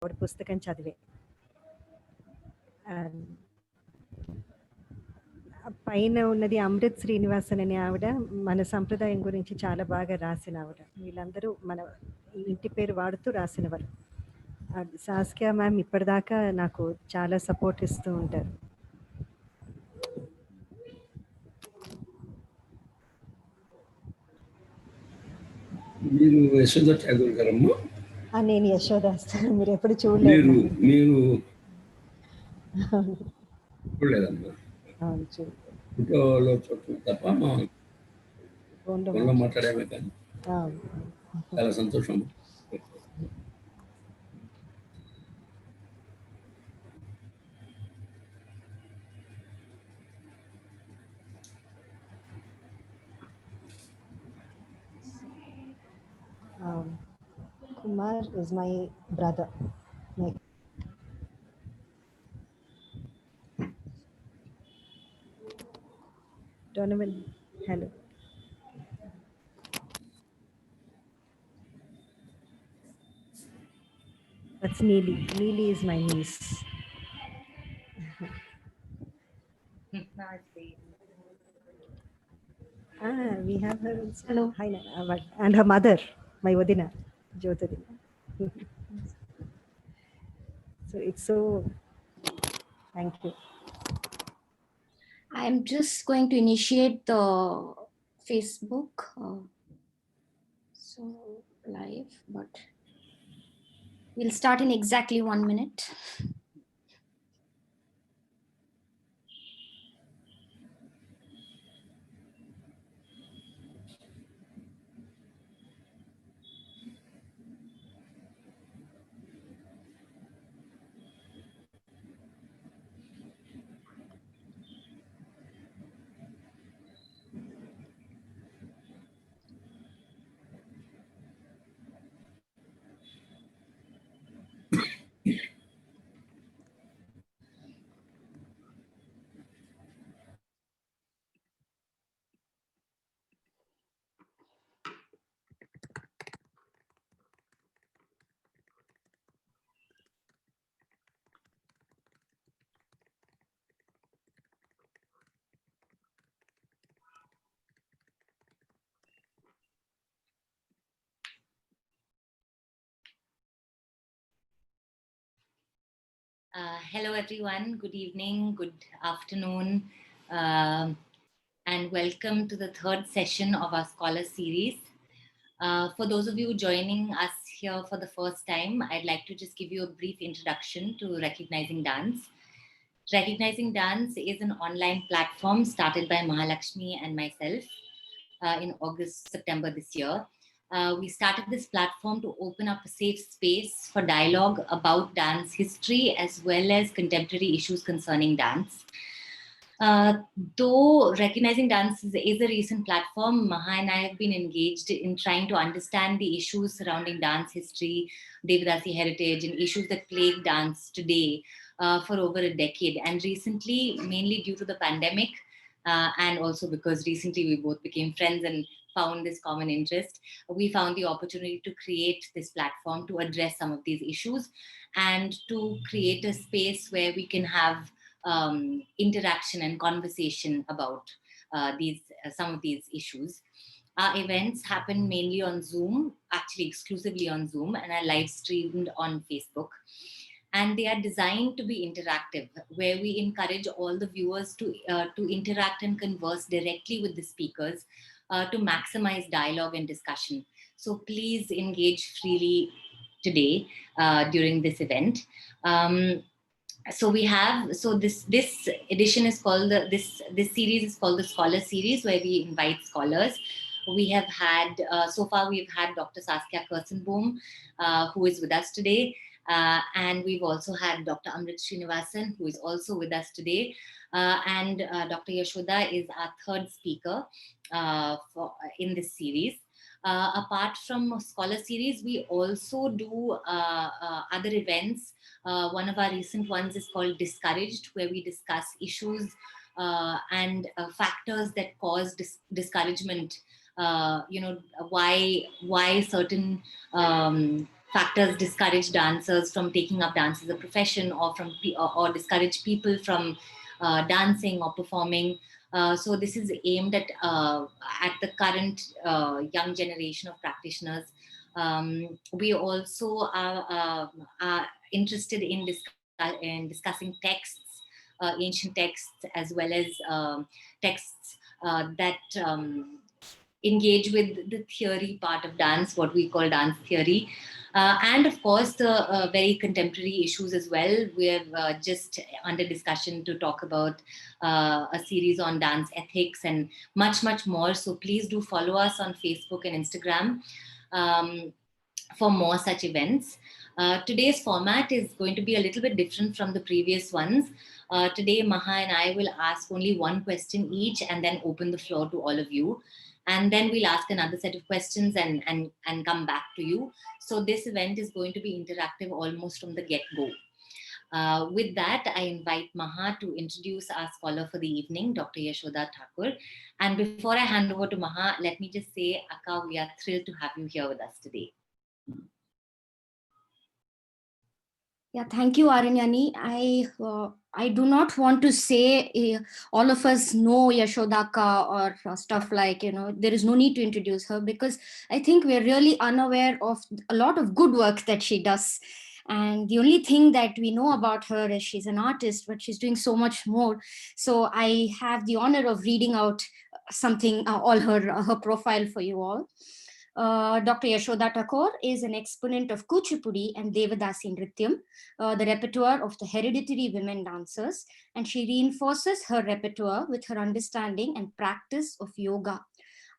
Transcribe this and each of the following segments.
ఆవిడ పుస్తకం చదివే. పైన ఉన్నది అమృత్ శ్రీనివాసన్ అనే ఆవిడ మన సంప్రదాయం గురించి చాలా బాగా రాసిన ఆవిడ. వీళ్ళందరూ మన ఇంటి పేరు వాడుతూ రాసినవారు. సాస్కియా మ్యామ్ ఇప్పటిదాకా నాకు చాలా సపోర్ట్ ఇస్తూ ఉంటారు. మీరు యశోద ఠాగూర్ గారమ్మా? నేను యశోద. మీరు ఎప్పుడు చూడలేదు? మీరు చూడలేదమ్మా? ఫోటోలో చూడటం తప్ప మా ఫోన్లో మాట్లాడేమే కానీ. చాలా సంతోషం. Kumar is my brother. Donovan, hello. That's Neeli. Neeli is my niece. We have her. Hello. Hi, and her mother, my Vadina, Jyotadina. So it's so. Thank you. I'm just going to initiate the Facebook. So live, but we'll start in exactly 1 minute. Hello everyone, good evening, good afternoon, and welcome to the third session of our Scholar Series. For those of you joining us here for the first time, I'd like to just give you a brief introduction to Recognizing Dance. Recognizing Dance is an online platform started by Mahalakshmi and myself in September this year. We started this platform to open up a safe space for dialogue about dance history as well as contemporary issues concerning dance. Though Recognizing Dance is a recent platform, Maha and I have been engaged in trying to understand the issues surrounding dance history, Devadasi heritage, and issues that plague dance today for over a decade. And recently, mainly due to the pandemic, and also because recently we both became friends and found this common interest, we found the opportunity to create this platform to address some of these issues and to create a space where we can have interaction and conversation about some of these issues. Our events happen mainly on Zoom, actually exclusively on Zoom, and are live streamed on Facebook. And they are designed to be interactive, where we encourage all the viewers to interact and converse directly with the speakers to maximize dialogue and discussion. So please engage freely today during this event. So this edition is called this series is called the Scholar Series, where we invite scholars. We have had so far we've had Dr. Saskia Kirstenboom, who is with us today. And we've also had Dr. Amrit Srinivasan, who is also with us today. And Dr. Yashoda is our third speaker in this series. Apart from Scholar Series, we also do other events. One of our recent ones is called Discouraged, where we discuss issues and factors that cause discouragement. Why certain factors discourage dancers from taking up dance as a profession, or discourage people from dancing or performing. So this is aimed at the current young generation of practitioners. We also are interested in discussing texts, ancient texts, as well as texts that engage with the theory part of dance, what we call dance theory. And of course, the very contemporary issues as well. We're just under discussion to talk about a series on dance ethics and much, much more. So please do follow us on Facebook and Instagram for more such events. Today's format is going to be a little bit different from the previous ones. Today, Maha and I will ask only one question each and then open the floor to all of you. And then we'll ask another set of questions and come back to you. So this event is going to be interactive almost from the get-go. With that, I invite Maha to introduce our scholar for the evening, Dr. Yashoda Thakur. And before I hand over to Maha, let me just say, Akka, we are thrilled to have you here with us today. Yeah, thank you, Aranyani. I do not want to say all of us know Yashodaka or stuff like, there is no need to introduce her, because I think we're really unaware of a lot of good work that she does. And the only thing that we know about her is she's an artist, but she's doing so much more. So I have the honor of reading out something, all her profile for you all. Dr. Yashoda Thakur is an exponent of Kuchipudi and Devadasi Nrityam, the repertoire of the hereditary women dancers, and she reinforces her repertoire with her understanding and practice of yoga.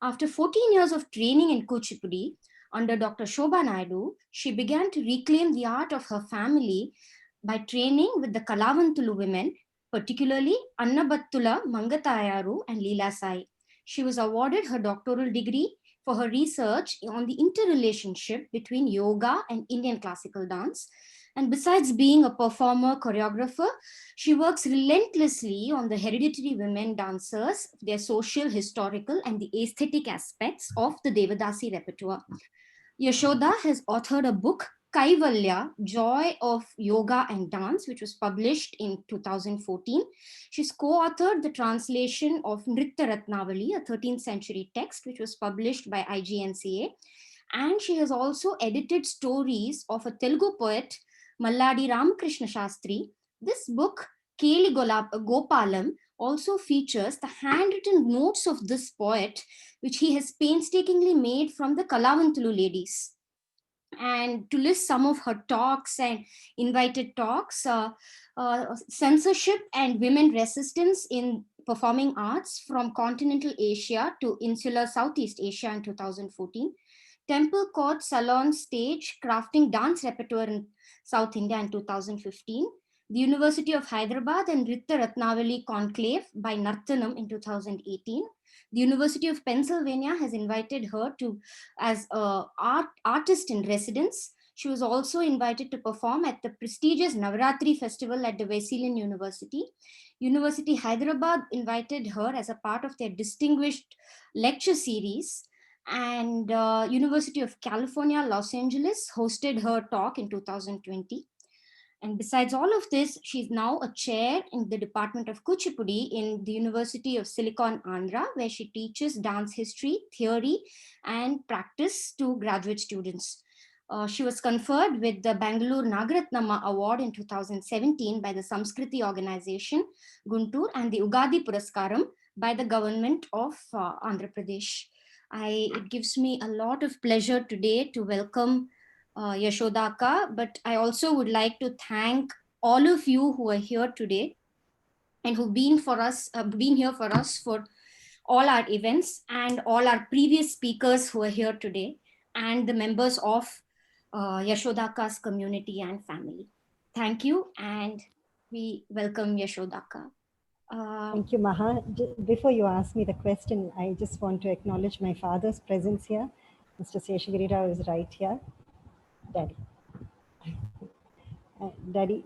After 14 years of training in Kuchipudi, under Dr. Shobha Naidu, she began to reclaim the art of her family by training with the Kalavantulu women, particularly Annabattula Mangatayaru and Leela Sai. She was awarded her doctoral degree for her research on the interrelationship between yoga and Indian classical dance. And besides being a performer, choreographer, she works relentlessly on the hereditary women dancers, their social, historical, and the aesthetic aspects of the Devadasi repertoire. Yashoda has authored a book, Kaivalya, Joy of Yoga and Dance, which was published in 2014. She's co-authored the translation of Nritya Ratnavali, a 13th century text, which was published by IGNCA. And she has also edited stories of a Telugu poet, Malladi Ramakrishna Shastri. This book, Keli Gopalam, also features the handwritten notes of this poet, which he has painstakingly made from the Kalavantulu ladies. And to list some of her talks and invited talks, censorship and women resistance in performing arts from continental Asia to insular Southeast Asia in 2014, Temple Court Salon Stage Crafting Dance Repertoire in South India in 2015, the University of Hyderabad and Nritya Ratnavali Conclave by Nartanam in 2018. The University of Pennsylvania has invited her as an artist in residence. She was also invited to perform at the prestigious Navaratri festival at the Wesleyan University. University Hyderabad invited her as a part of their distinguished lecture series. And University of California, Los Angeles hosted her talk in 2020. And besides all of this, she's now a chair in the Department of Kuchipudi in the University of Silicon Andhra, where she teaches dance history, theory, and practice to graduate students. She was conferred with the Bangalore Nagaratnama Award in 2017 by the Samskriti organization, Guntur, and the Ugadi Puraskaram by the government of Andhra Pradesh. It gives me a lot of pleasure today to welcome Yashodaka, but I also would like to thank all of you who are here today and who've been here for us for all our events, and all our previous speakers who are here today, and the members of Yashodaka's community and family. Thank you, and we welcome Yashodaka. Thank you, Maha. Before you ask me the question, I just want to acknowledge my father's presence here. Mr. Seshagiri Rao is right here. Daddy. Daddy,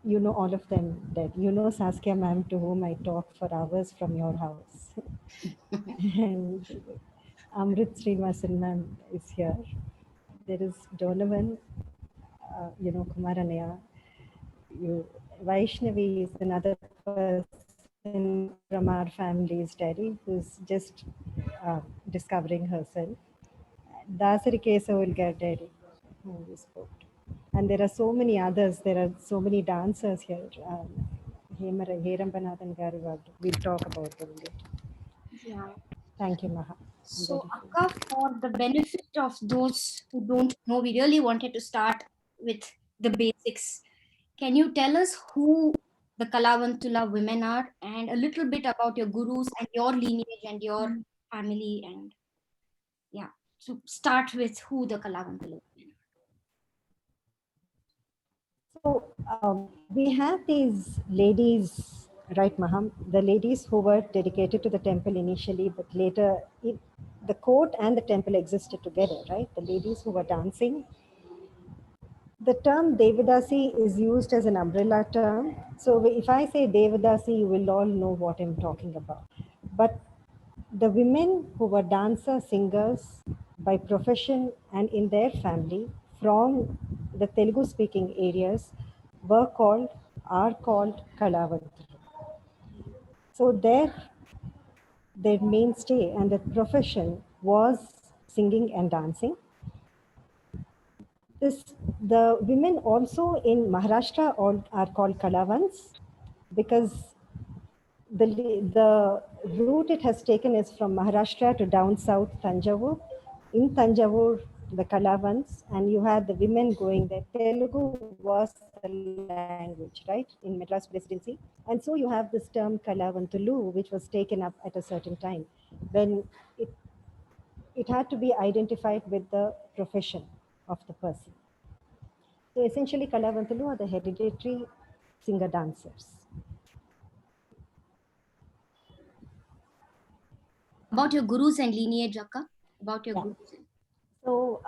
you know all of them. Dad. You know Saskia ma'am, to whom I talk for hours from your house. And Amrit Srinivasan ma'am is here. there is Donovan, Kumaranaya. Vaishnavi is another person from our family's daddy who's just discovering herself. Dasarikesa will get daddy, who we spoke to. And there are so many others. There are so many dancers here. Herambanathan Garu, we'll talk about them later. Yeah. Thank you, Maha. So, Akka, for the benefit of those who don't know, we really wanted to start with the basics. Can you tell us who the Kalavantula women are and a little bit about your gurus and your lineage and your family? And yeah, so start with who the Kalavantula women are. So we have these ladies, right, Maham? The ladies who were dedicated to the temple initially, but later the court and the temple existed together, right? The ladies who were dancing. The term Devadasi is used as an umbrella term. So if I say Devadasi, you will all know what I'm talking about. But the women who were dancers, singers by profession and in their family from the Telugu speaking areas are called Kalavantulu. So their mainstay and their profession was singing and dancing. The women also in Maharashtra are called Kalavans because the route it has taken is from Maharashtra to down south Tanjavur. In Tanjavur, the Kalavans, and you had the women going there. Telugu was the language, right, in Madras Presidency. And so you have this term Kalavantulu, which was taken up at a certain time when it had to be identified with the profession of the person. So essentially, Kalavantulu are the hereditary singer-dancers. About your gurus and lineage, Akka? About your gurus. So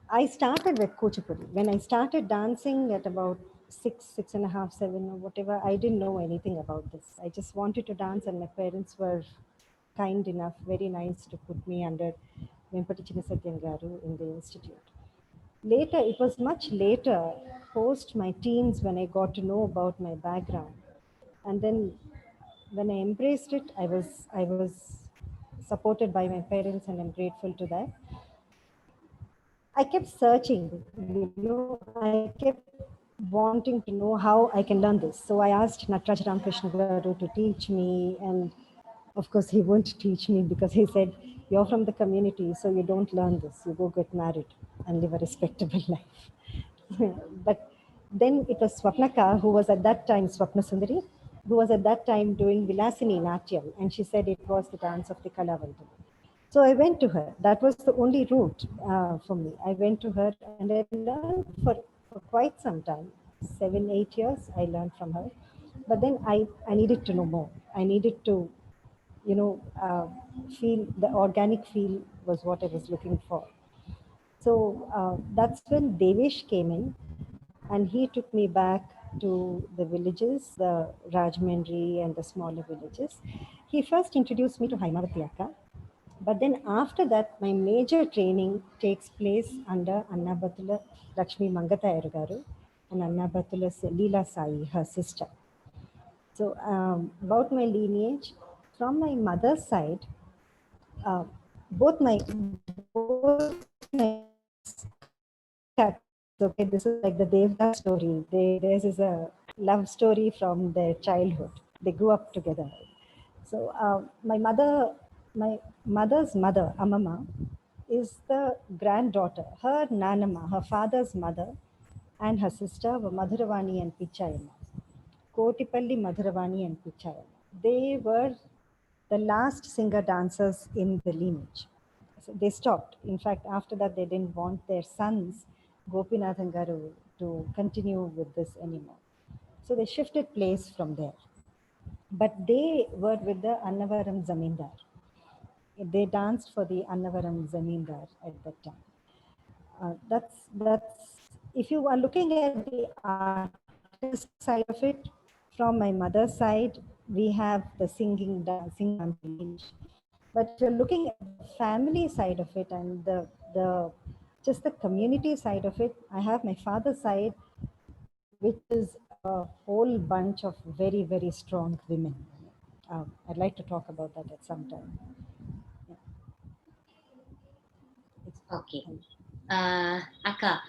I started with Kuchipudi. When I started dancing at about 6.5, 7 or whatever, I didn't know anything about this. I just wanted to dance and my parents were kind enough, very nice to put me under Vempati Chinnasatyam Garu in the institute. Later, it was much later, post my teens, when I got to know about my background. And then when I embraced it, I was supported by my parents and I'm grateful to that. I kept searching, I kept wanting to know how I can learn this. So I asked Nataraj Ramakrishna Garu to teach me, and of course he wouldn't teach me because he said, you're from the community, so you don't learn this. You go get married and live a respectable life. But then it was Swapnaka, who was at that time, Swapna Sundari, who was at that time doing Vilasini Natyam, and she said it was the dance of the Kalavantulu. So I went to her. That was the only route for me. I went to her and I learned for quite some time, 7, 8 years, I learned from her. But then I needed to know more. I needed to, feel the organic feel was what I was looking for. So that's when Devesh came in and he took me back to the villages, the Rajahmundry and the smaller villages. He first introduced me to Haimavati Akka. But then after that, my major training takes place under Anna Battula Lakshmi Mangatayar Garu and Anna Battula Leela Sai, her sister. So about my lineage, from my mother's side, both my okay, this is like the Devdas story. This is a love story from their childhood. They grew up together. So my mother's mother, Amama, is the granddaughter. Her Nanama, her father's mother, and her sister were Madhuravani and Pichayama. Kotipalli, Madhuravani and Pichayama. They were the last singer dancers in the lineage. So they stopped. In fact, after that, they didn't want their sons, Gopinathan Garu, to continue with this anymore. So they shifted place from there. But they were with the Annavaram Zamindar. They danced for the Annavaram Zamindar at that time. That's if you are looking at the artist side of it, from my mother's side, we have the singing, dancing. But if you're looking at the family side of it and the just the community side of it. I have my father's side, which is a whole bunch of very, very strong women. I'd like to talk about that at some time. Okay. Akka,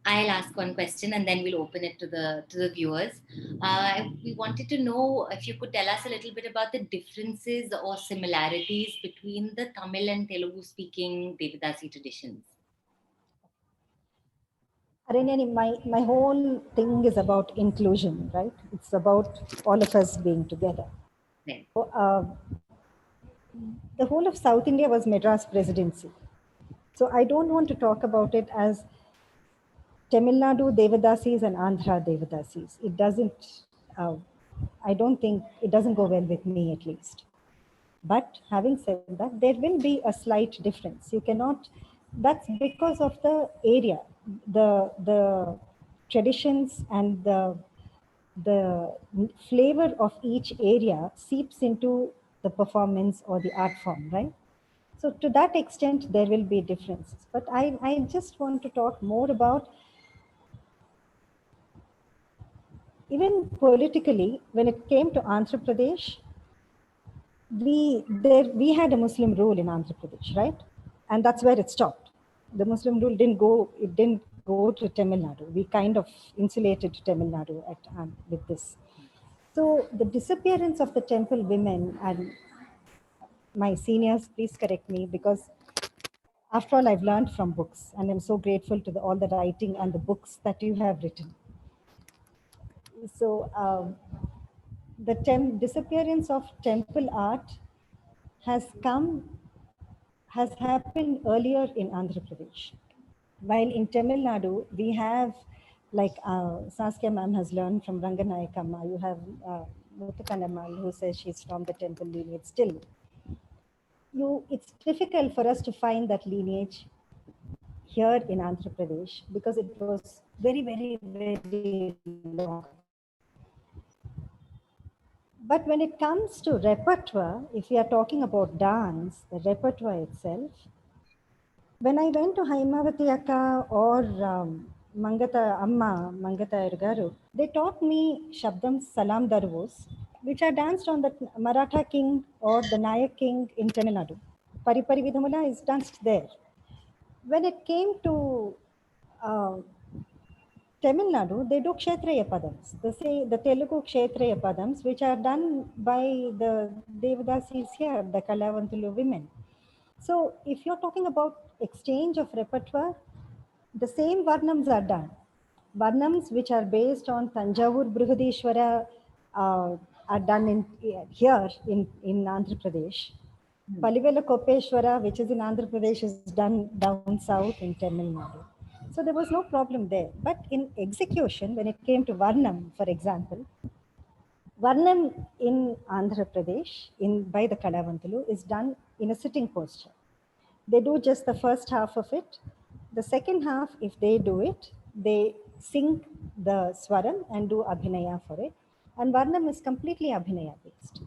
I'll ask one question and then we'll open it to the viewers. We wanted to know if you could tell us a little bit about the differences or similarities between the Tamil and Telugu speaking Devidasi traditions. Aranyani, my whole thing is about inclusion, right? It's about all of us being together. Right. So, the whole of South India was Madras Presidency. So I don't want to talk about it as Tamil Nadu Devadasis and Andhra Devadasis. It doesn't, I don't think, it doesn't go well with me at least. But having said that, there will be a slight difference. You cannot, that's because of the area, the traditions and the flavor of each area seeps into the performance or the art form, right? So to that extent, there will be differences. But I just want to talk more about, even politically, when it came to Andhra Pradesh, we had a Muslim rule in Andhra Pradesh, right? And that's where it stopped. The Muslim rule didn't go to Tamil Nadu. We kind of insulated Tamil Nadu with this. So the disappearance of the temple women, and my seniors, please correct me, because after all, I've learned from books, and I'm so grateful to all the writing and the books that you have written. So the disappearance of temple art has happened earlier in Andhra Pradesh. While in Tamil Nadu, we have, like Saskia ma'am has learned from Ranganayakama, you have Muthukanammal, who says she's from the temple lineage still. It's difficult for us to find that lineage here in Andhra Pradesh because it was very, very, very long. But when it comes to repertoire, if we are talking about dance, the repertoire itself, when I went to Haimavati Akka or Mangata Amma, Mangata Garu, they taught me Shabdam Salam Darvos, which are danced on the Maratha king or the Nayak king in Tamil Nadu. Paripari Vidhamula is danced there. When it came to Tamil Nadu, they do Kshetriya Padams. They say the Telugu Kshetriya Padams, which are done by the Devadasis here, the Kalavantulu women. So if you're talking about exchange of repertoire, the same Varnams are done. Varnams which are based on Tanjavur Brihadishwara are done here in Andhra Pradesh. Palivela Kopeshwara, which is in Andhra Pradesh, is done down south in Tamil Nadu. So there was no problem there. But in execution, when it came to Varnam, for example, Varnam in Andhra Pradesh, by the Kalavantulu, is done in a sitting posture. They do just the first half of it. The second half, if they do it, they sing the swaram and do abhinaya for it. And Varnam is completely abhinaya based.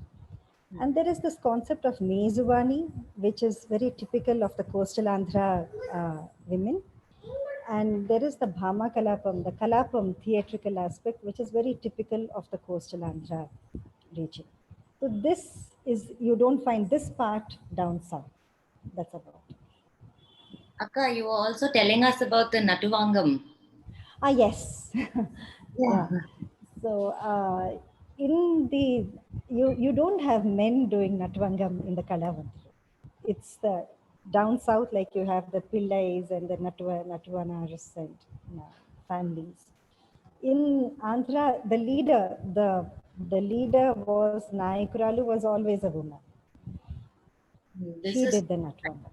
And there is this concept of Mezuvani, which is very typical of the coastal Andhra women. And there is the Bhama Kalapam, the Kalapam theatrical aspect, which is very typical of the coastal Andhra region. So this is, you don't find this part down south. That's about it. Akka, you were also telling us about the Natuvangam. Yes. Yeah. So you don't have men doing Natvangam in the Kalavantulu. It's the down south, like you have the Pillais and the Natvanars and families. In Andhra, the leader was Nayakuralu, was always a woman. She did the Natvangam.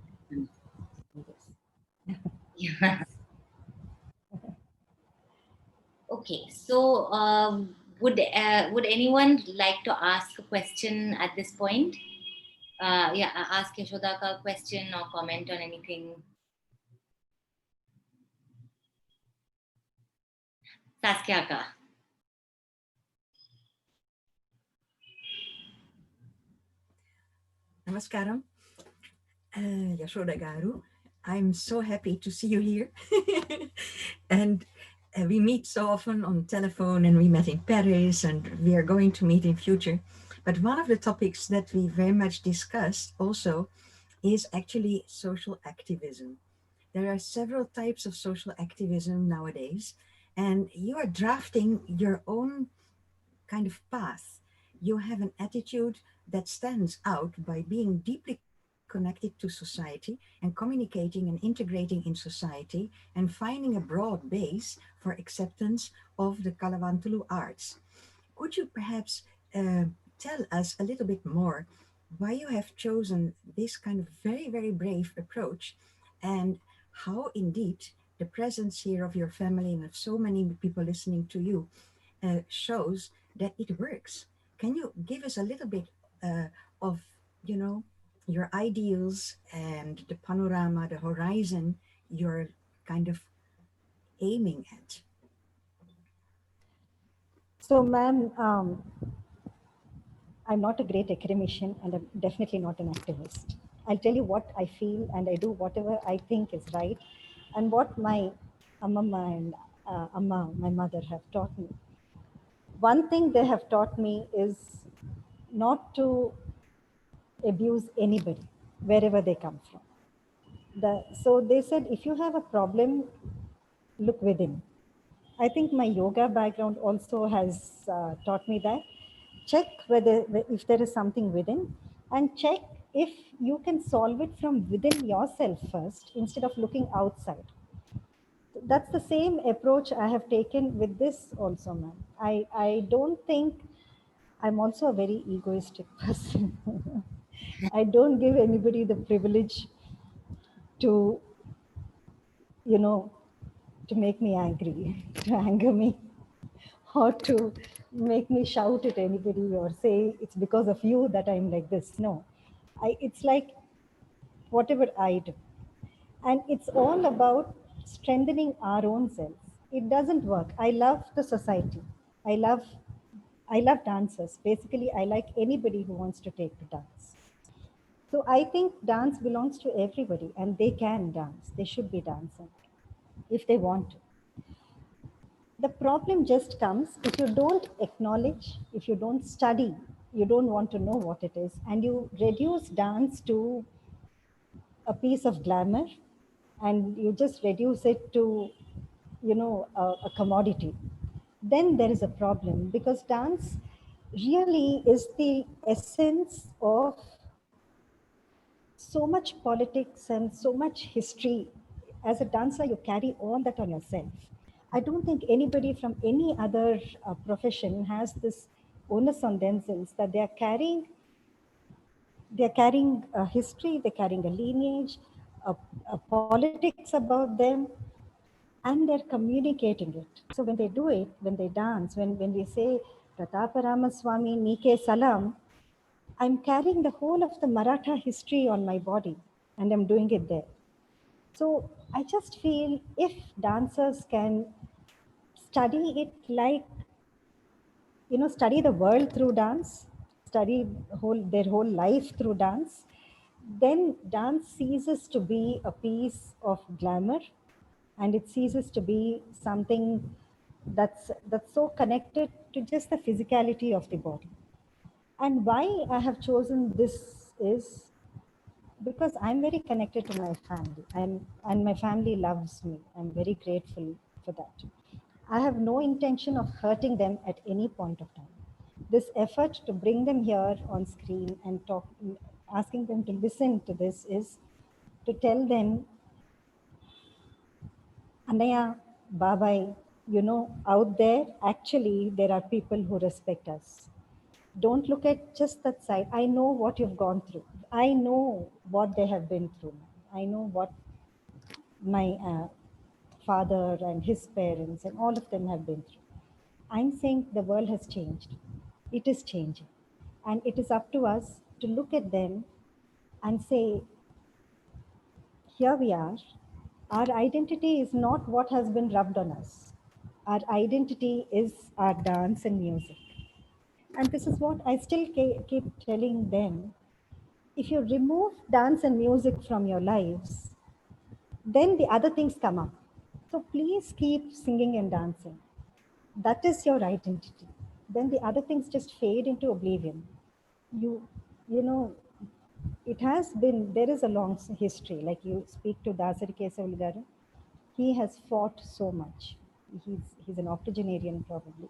Yeah. Okay, so would anyone like to ask a question at this point? Yeah, ask Yashodaka a question or comment on anything. Saskia Akka. Namaskaram, Yashoda Garu. I'm so happy to see you here. And we meet so often on telephone, and we met in Paris, and we are going to meet in future. But one of the topics that we very much discussed also is actually social activism. There are several types of social activism nowadays, and you are drafting your own kind of path. You have an attitude that stands out by being deeply connected to society and communicating and integrating in society and finding a broad base for acceptance of the Kalavantulu arts. Could you perhaps tell us a little bit more why you have chosen this kind of very, very brave approach, and how indeed the presence here of your family and of so many people listening to you shows that it works? Can you give us a little bit of, you know, your ideals and the panorama, the horizon you're kind of aiming at? So, ma'am, I'm not a great academician and I'm definitely not an activist. I'll tell you what I feel and I do whatever I think is right and what my Amma and Amma, my mother, have taught me. One thing they have taught me is not to abuse anybody, wherever they come from. So they said, if you have a problem, look within. I think my yoga background also has taught me that. Check whether if there is something within, and check if you can solve it from within yourself first instead of looking outside. That's the same approach I have taken with this also, ma'am. I don't think I'm also a very egoistic person. I don't give anybody the privilege to, you know, to make me angry, to anger me, or to make me shout at anybody or say it's because of you that I'm like this. No, it's like whatever I do. And it's all about strengthening our own selves. It doesn't work. I love the society. I love I love dancers. Basically, I like anybody who wants to take the dance. So I think dance belongs to everybody and they can dance. They should be dancing if they want to. The problem just comes if you don't acknowledge, if you don't study, you don't want to know what it is, and you reduce dance to a piece of glamour and you just reduce it to, a commodity, then there is a problem because dance really is the essence of so much politics and so much history. As a dancer, you carry all that on yourself. I don't think anybody from any other profession has this onus on themselves that they're carrying a history, they're carrying a lineage, a politics about them, and they're communicating it. So when they do it, when they dance, when we say Pratapa Ramaswamy Nike Salam, I'm carrying the whole of the Maratha history on my body and I'm doing it there. So I just feel if dancers can study it like, study the world through dance, study their whole life through dance, then dance ceases to be a piece of glamour and it ceases to be something that's so connected to just the physicality of the body. And why I have chosen this is because I'm very connected to my family and my family loves me. I'm very grateful for that. I have no intention of hurting them at any point of time. This effort to bring them here on screen and asking them to listen to this is to tell them, Anaya, Babai, out there, actually, there are people who respect us. Don't look at just that side. I know what you've gone through. I know what they have been through. I know what my father and his parents and all of them have been through. I'm saying the world has changed. It is changing. And it is up to us to look at them and say, here we are. Our identity is not what has been rubbed on us. Our identity is our dance and music. And this is what I still keep telling them. If you remove dance and music from your lives, then the other things come up. So please keep singing and dancing. That is your identity. Then the other things just fade into oblivion. You know, it has been, there is a long history. Like you speak to Dasari Kesavulu garu, he has fought so much. He's an octogenarian probably.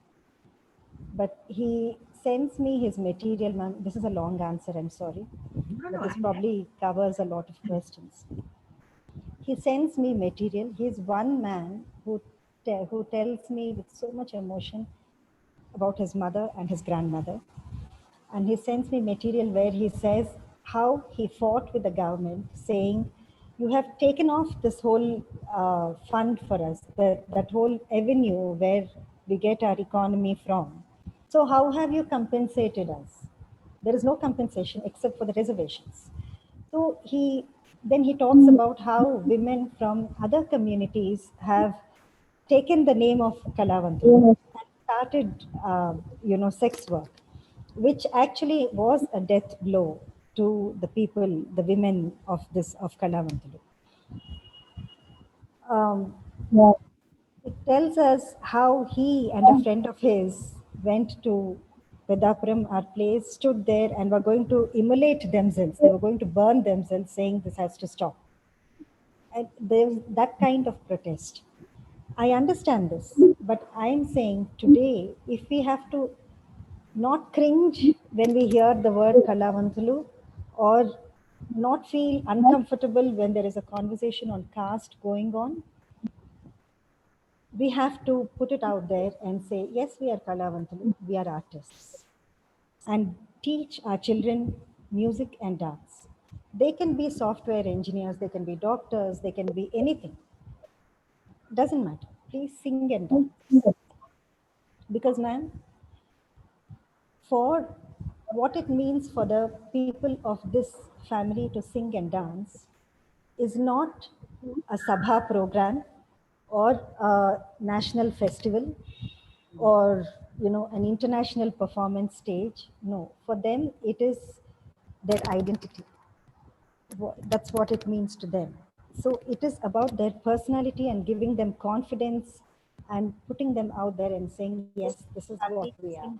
But he sends me his material, ma'am. This is a long answer, I'm sorry. But this probably covers a lot of questions. He sends me material. He's one man who tells me with so much emotion about his mother and his grandmother. And he sends me material where he says how he fought with the government, saying, you have taken off this whole fund for us, that whole avenue where we get our economy from. So how have you compensated us? There is no compensation except for the reservations. So then he talks about how women from other communities have taken the name of Kalavantu and started, sex work, which actually was a death blow to the people, the women of Kalavantulu. It tells us how he and a friend of his went to Vedapuram, our place, stood there and were going to immolate themselves. They were going to burn themselves, saying this has to stop. And there's that kind of protest. I understand this, but I'm saying today, if we have to not cringe when we hear the word Kalavantulu, or not feel uncomfortable when there is a conversation on caste going on, we have to put it out there and say, yes, we are Kalavantulu, we are artists. And teach our children music and dance. They can be software engineers, they can be doctors, they can be anything. Doesn't matter. Please sing and dance. Because, ma'am, for what it means for the people of this family to sing and dance is not a sabha program or a national festival or an international performance stage. No, for them it is their identity. That's what it means to them. So it is about their personality and giving them confidence and putting them out there and saying, yes, this is what we are.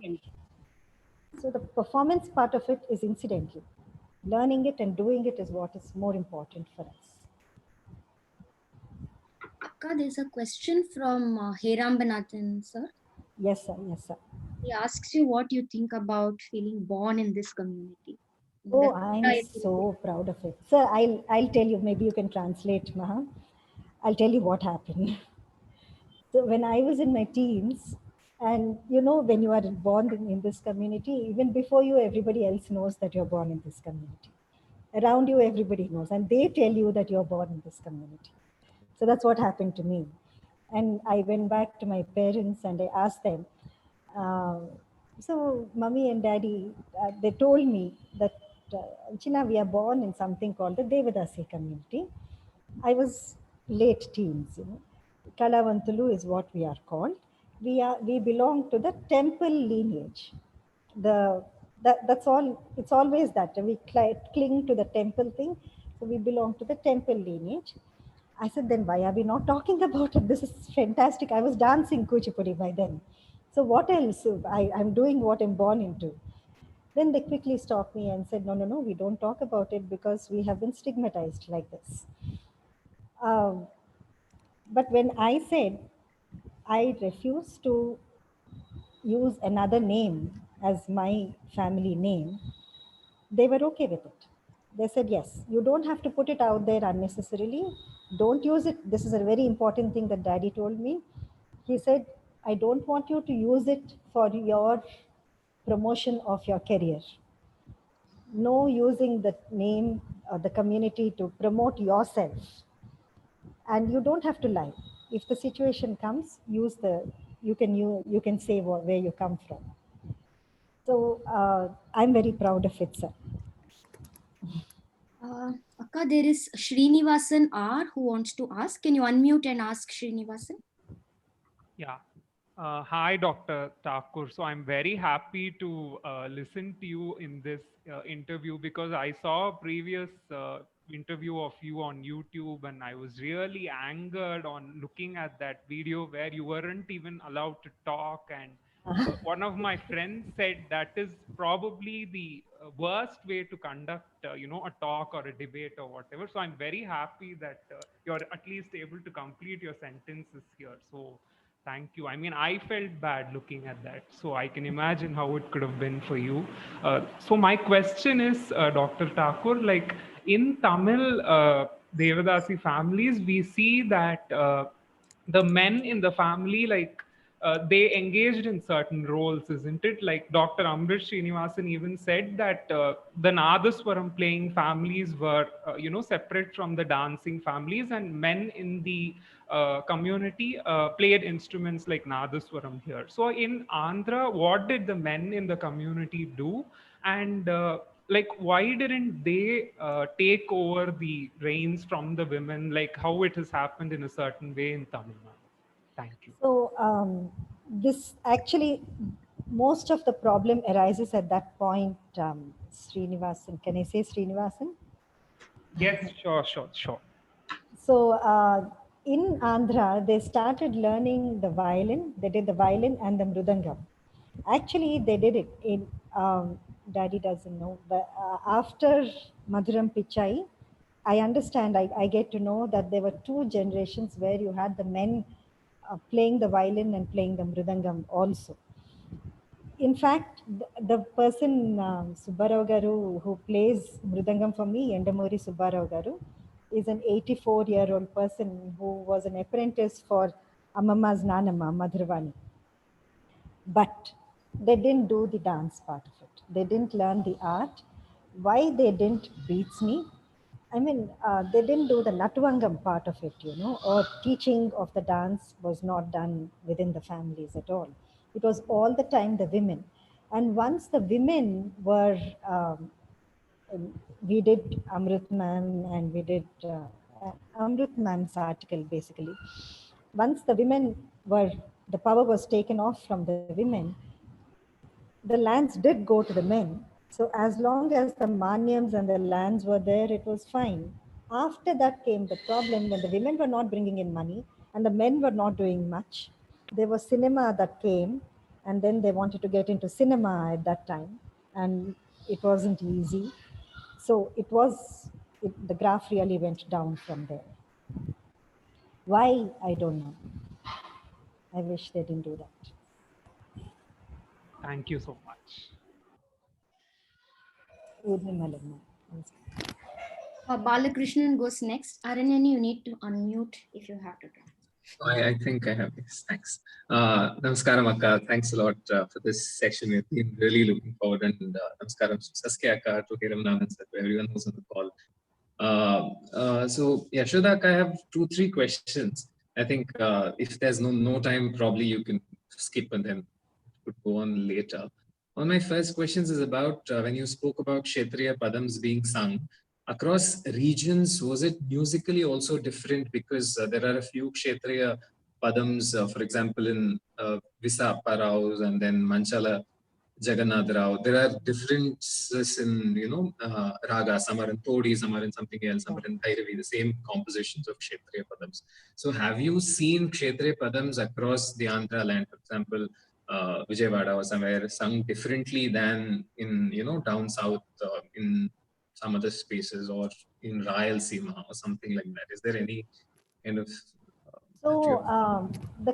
So the performance part of it is incidental. Learning it and doing it is what is more important for us. Akka, there's a question from Heram Banathan, sir. Yes, sir. Yes, sir. He asks you what you think about feeling born in this community. Oh, I'm so proud of it. Sir, I'll tell you, maybe you can translate, Maha. I'll tell you what happened. So when I was in my teens, and when you are born in this community, even before you, everybody else knows that you're born in this community. Around you, everybody knows, and they tell you that you're born in this community. So that's what happened to me. And I went back to my parents and I asked them, so mommy and daddy, they told me that, China, we are born in something called the Devadasi community. I was late teens, Kalavantulu is what we are called. We belong to the temple lineage. That's all. It's always that we cling to the temple thing. So we belong to the temple lineage. I said, then why are we not talking about it? This is fantastic. I was dancing Kuchipudi by then. So what else? I'm doing what I'm born into. Then they quickly stopped me and said, no, we don't talk about it because we have been stigmatized like this. But when I said I refuse to use another name as my family name, they were okay with it. They said, yes, you don't have to put it out there unnecessarily. Don't use it. This is a very important thing that daddy told me. He said, I don't want you to use it for your promotion of your career. No using the name or the community to promote yourself. And you don't have to lie. If the situation comes, you can say where you come from. So I'm very proud of it, sir. Akka, there is Srinivasan R who wants to ask. Can you unmute and ask Srinivasan? Yeah. Hi, Dr. Thakur. So I'm very happy to listen to you in this interview because I saw a previous interview of you on YouTube, and I was really angered on looking at that video where you weren't even allowed to talk. And one of my friends said that is probably the worst way to conduct, a talk or a debate or whatever. So I'm very happy that you're at least able to complete your sentences here. So thank you. I mean, I felt bad looking at that, so I can imagine how it could have been for you. So my question is, Dr. Thakur, like in Tamil Devadasi families, we see that the men in the family, like they engaged in certain roles, isn't it? Like Dr. Amrit Srinivasan even said that the Nadaswaram playing families were, separate from the dancing families, and men in the community played instruments like Nadaswaram here. So in Andhra, what did the men in the community do? And like, why didn't they take over the reins from the women, like how it has happened in a certain way in Tamil Nadu? Thank you. So this actually, most of the problem arises at that point, Srinivasan. Can I say Srinivasan? Yes, sure. So in Andhra, they started learning the violin. They did the violin and the mridangam. Actually, they did it in, Daddy doesn't know, but after Madhuram Pichai, I understand, I get to know that there were two generations where you had the men playing the violin and playing the mridangam also. In fact, the person, Subbarao Garu, who plays mridangam for me, Endamuri Subbarao Garu, is an 84-year-old person who was an apprentice for Amamma's Nanamma, Madhurvani. But they didn't do the dance part of it. They didn't learn the art. Why they didn't beats me? I mean, they didn't do the Natuvangam part of it, or teaching of the dance was not done within the families at all. It was all the time the women. And once the women were, we did Amrit Ma'am and we did Amrit Ma'am's article basically. Once the women were, the power was taken off from the women, the lands did go to the men. So as long as the manyams and the lands were there, it was fine. After that came the problem when the women were not bringing in money and the men were not doing much. There was cinema that came, and then they wanted to get into cinema at that time, and it wasn't easy. So the graph really went down from there. Why? I don't know. I wish they didn't do that. Thank you so much. Balakrishnan goes next. Aranyani, you need to unmute if you have to talk. I think I have this. Thanks. Namaskaram, Akka. Thanks a lot for this session. We've been really looking forward. And Namaskaram to Saskia Akka, to Hiram Nanan, to everyone who's on the call. So, Yashoda Akka, I have 2-3 questions. I think if there's no time, probably you can skip and then could go on later. One of my first questions is about when you spoke about Kshetriya Padams being sung. Across regions, was it musically also different? Because there are a few Kshetriya Padams, for example, in Visa Appa and then Manchala Jagannath Rao. There are differences in, raga. Some are in Todi, some are in something else, some are in Bhairavi, the same compositions of Kshetriya Padams. So have you seen Kshetriya Padams across the Andhra land, for example, Vijayawada or somewhere sung differently than in, down south, in some other spaces, or in Rayalaseema or something like that? Is there any kind of... So the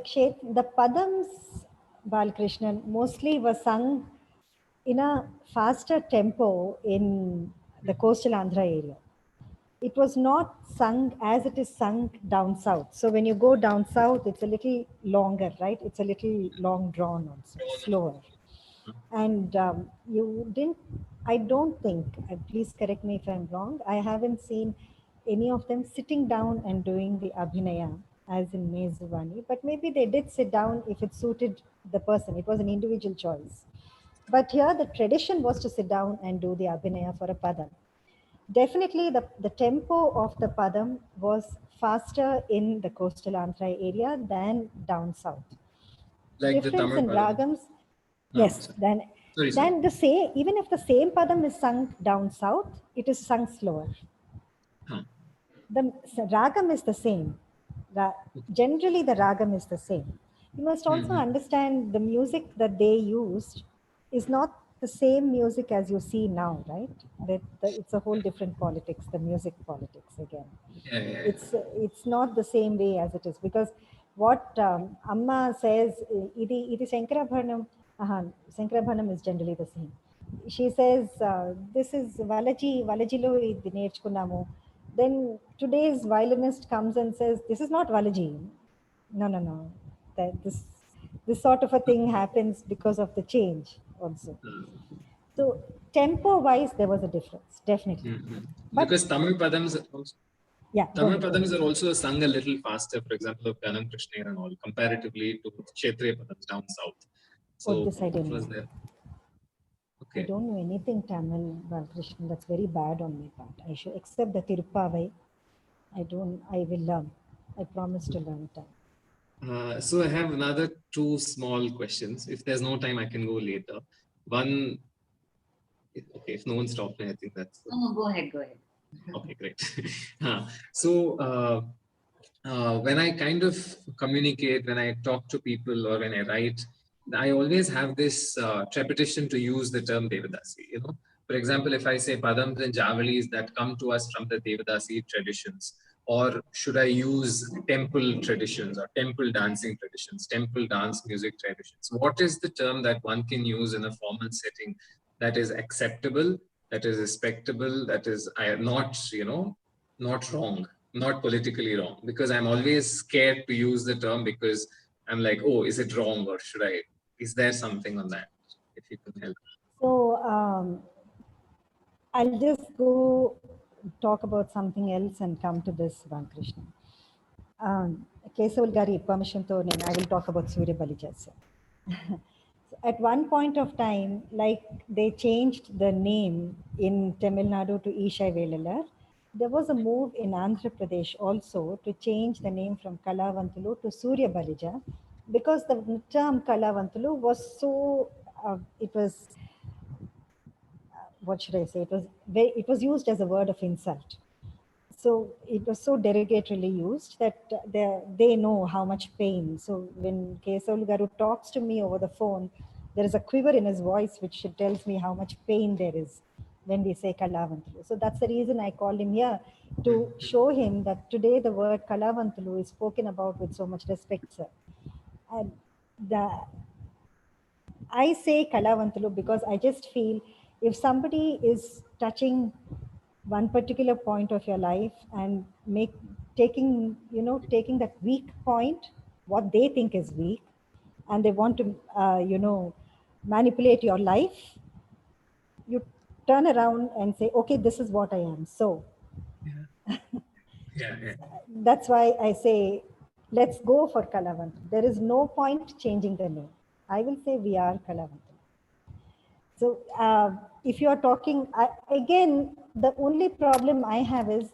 Padams, Balakrishnan, mostly were sung in a faster tempo in the coastal Andhra area. It was not sung as it is sung down south. So when you go down south, it's a little longer, right? It's a little long drawn also, slower. And I don't think, please correct me if I'm wrong, I haven't seen any of them sitting down and doing the Abhinaya as in Mezuvani, but maybe they did sit down if it suited the person. It was an individual choice. But here the tradition was to sit down and do the Abhinaya for a Padam. Definitely the tempo of the Padam was faster in the coastal Andhra area than down south. Like difference the in ragams. Yes, then the same, even if the same Padam is sung down south, it is sung slower. Huh. The ragam is the same. Generally, the ragam is the same. You must also understand the music that they used is not the same music as you see now, right? It's a whole different politics, the music politics again. Yeah. It's not the same way as it is, because what Amma says, Idi Sankarabharanam, Sankarabharanam is generally the same. She says, this is Valajilo idi నేర్చుకున్నాము. Then today's violinist comes and says, this is not Valaji. No. This sort of a thing happens because of the change also. So tempo wise, there was a difference, definitely. Because Tamil Padams also, yeah, Tamil Padams are also sung a little faster, for example, of Kanam Krishna and all, comparatively to Kshetriya Padams down south. So this I didn't know. there. Okay. I don't know anything Tamil, Balkrishna. That's very bad on my part. I should accept the Tirupavai. I will learn. I promise to learn time. So I have another 2 small questions. If there's no time, I can go later. One, okay, if no one stops me, I think that's... Oh, go ahead. Okay, great. So when I kind of communicate, when I talk to people or when I write, I always have this trepidation to use the term Devadasi, you know. For example, if I say Padams and Javalis that come to us from the Devadasi traditions, or should I use temple traditions or temple dancing traditions, temple dance music traditions? What is the term that one can use in a formal setting that is acceptable, that is respectable, that is not, you know, not wrong, not politically wrong? Because I'm always scared to use the term because I'm like, oh, is it wrong, or is there something on that? If you can help. So I'll just go talk about something else and come to this one, Krishna. Kesaval Gari permission to I will talk about Surya Balijasa. At one point of time, like they changed the name in Tamil Nadu to Ishai Velalar, there was a move in Andhra Pradesh also to change the name from Kalavantulu to Surya Balija, because the term Kalavantulu was so, it was, what should I say? It was used as a word of insult. So it was so derogatorily used that they know how much pain. So when Kesaval Garu talks to me over the phone, there is a quiver in his voice which tells me how much pain there is when we say Kalavantulu. So that's the reason I called him here, to show him that today the word Kalavantulu is spoken about with so much respect, sir. And I say Kalavantulu because I just feel if somebody is touching one particular point of your life and taking that weak point, what they think is weak, and they want to manipulate your life, you turn around and say, okay, this is what I am. So Yeah. That's why I say, let's go for Kalavantulu. There is no point changing the name. I will say we are Kalavantulu. So if you are talking, again, the only problem I have is,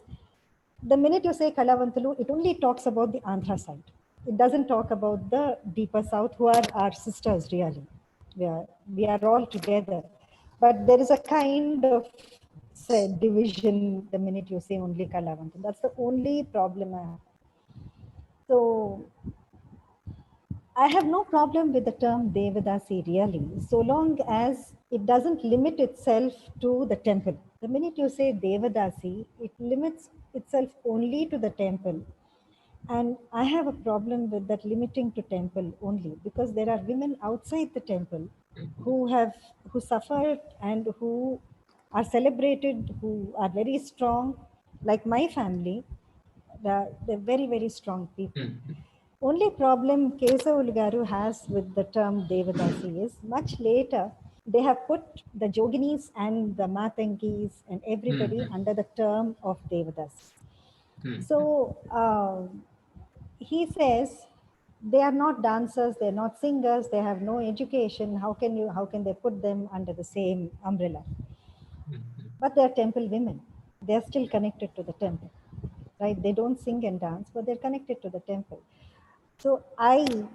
the minute you say Kalavantulu, it only talks about the Andhra side. It doesn't talk about the deeper south, who are our sisters really. We are all together. But there is a kind of division the minute you say only Kalavantulu. That's the only problem I have. So I have no problem with the term Devadasi really, so long as it doesn't limit itself to the temple. The minute you say Devadasi, it limits itself only to the temple. And I have a problem with that limiting to temple only, because there are women outside the temple who suffered and who are celebrated, who are very strong, like my family. They're very, very strong people. Only problem Kesaval Garu has with the term Devadasi is, much later, they have put the Joginis and the Matangis and everybody under the term of Devadasi. So he says, they are not dancers, they're not singers, they have no education. How can they put them under the same umbrella? But they're temple women. They're still connected to the temple, right? They don't sing and dance, but they're connected to the temple. So I'm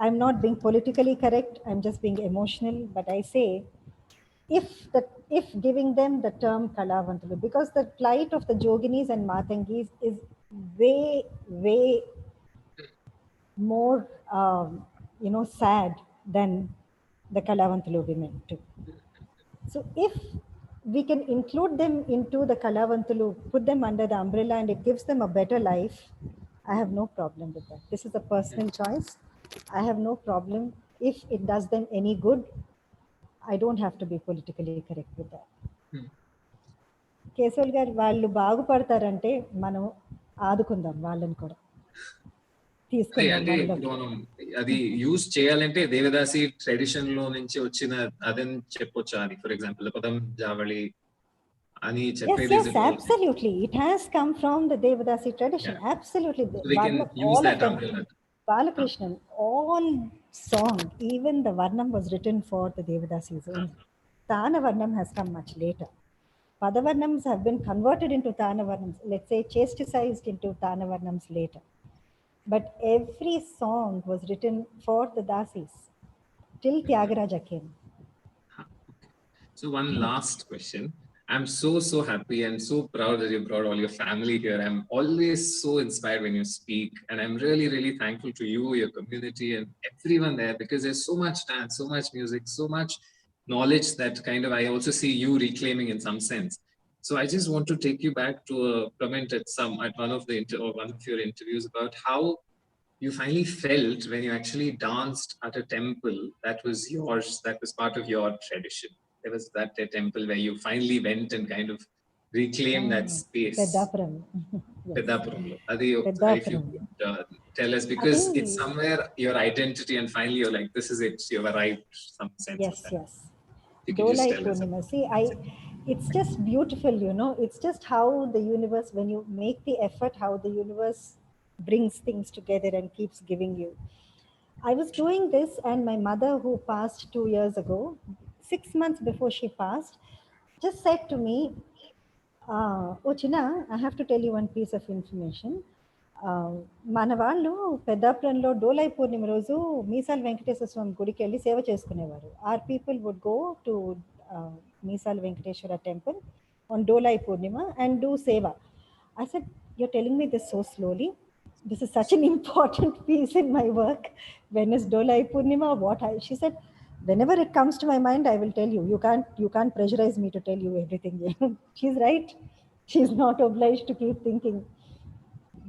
not being politically correct, I'm just being emotional, but I say, if giving them the term Kalavanthulu, because the plight of the Joginis and Matangis is way more sad than the Kalavanthulu women too. So if we can include them into the Kalavanthulu, put them under the umbrella, and it gives them a better life, I have no problem with that. This is a personal choice. I have no problem. If it does them any good, I don't have to be politically correct with that. కేశవుల్ గారు వాళ్ళు బాగుపడతారంటే మనం ఆదుకుందాం వాళ్ళని కూడా తీసుకుందాం అంటే ఇప్పుడు మనం అది యూజ్ చేయాలంటే దేవదాసి ట్రెడిషన్ లో నుంచి వచ్చిన అదని చెప్పొచ్చా అని ఫర్ ఎగ్జాంపుల్ పదం జావళి అని చెప్పేది yes absolutely it has come from the Devadasi tradition. Absolutely, we can use that umbrella. Balakrishnan, all song, even the Varnam was written for the Devadasis only. Tana Varnam has come much later. Padavarnams have been converted into Tana Varnams, let's say chastisized into Tana Varnams later. But every song was written for the Dasis till Tyagaraja came. So one last question. I'm so happy and so proud that you brought all your family here. I'm always so inspired when you speak, and I'm really thankful to you, your community, and everyone there, because there's so much dance, so much music, so much knowledge that kind of I also see you reclaiming in some sense. So I just want to take you back to a comment at one of your interviews about how you finally felt when you actually danced at a temple that was yours, that was part of your tradition. There was that temple where you finally went and kind of reclaimed that space. Pedapuram. Pedapuram. If you could tell us, because it's somewhere your identity, and finally you're like, this is it, you've arrived, some sense of that. Yes. Dolai Purnima. See, it's just beautiful, it's just how the universe, when you make the effort, how the universe brings things together and keeps giving you. I was doing this, and my mother, who passed 2 years ago, 6 months before she passed, just said to me, oh China, I have to tell you one piece of information. మన వాళ్ళు పెద్దాపురంలో డోలై పూర్ణిమ రోజు మీసాల వెంకటేశ్వర స్వామి గుడికి వెళ్ళి సేవ చేసుకునేవారు. Our people would go to Misal Venkateshwara temple on Dolai Purnima and do seva. I said, you're telling me this so slowly? This is such an important piece in my work. When is Dolai Purnima? She said, whenever it comes to my mind, I will tell you. You can't pressurize me to tell you everything. She's right. She's not obliged to keep thinking.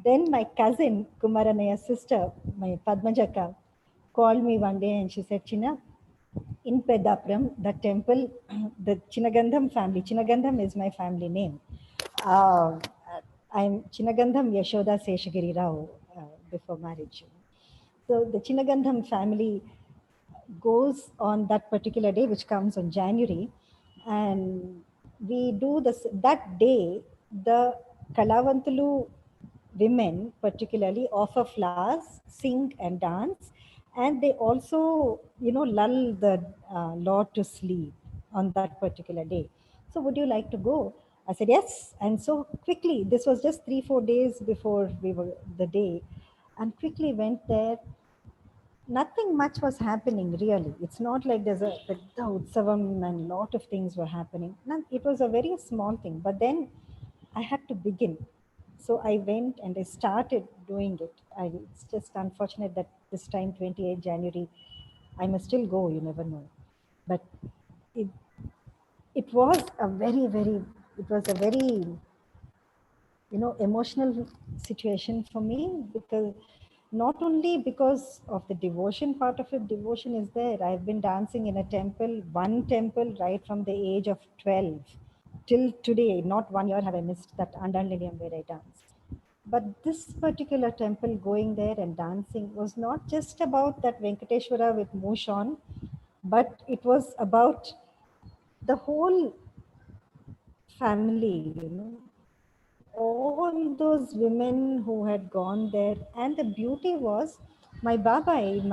Then my cousin, Kumaranaya's sister, my Padmajaka, called me one day and she said, China, in Pedapuram, the temple, the Chinagandham family, Chinagandham is my family name. I'm Chinagandham Yashoda Seshagiri Rao before marriage. So the Chinagandham family goes on that particular day, which comes on January, and we do this. That day, the Kalavanthulu women particularly offer flowers, sing and dance, and they also lull the Lord to sleep on that particular day. So would you like to go? I said yes. And so quickly, this was just 3-4 days before the day, and quickly went there. Nothing much was happening really. It's not like there's a utsavam and lot of things were happening. It was a very small thing, but then I had to begin. So I went and I started doing it. It's just unfortunate that this time, 28 January, I must still go, you never know. But it was a very emotional situation for me, because not only because of the devotion part of it. Devotion is there. I've been dancing in one temple right from the age of 12 till today. Not 1 year have I missed that Andalinium where I danced. But this particular temple, going there and dancing, was not just about that Venkateshwara with moosh on, but it was about the whole family, all those women who had gone there. And the beauty was, my Babai,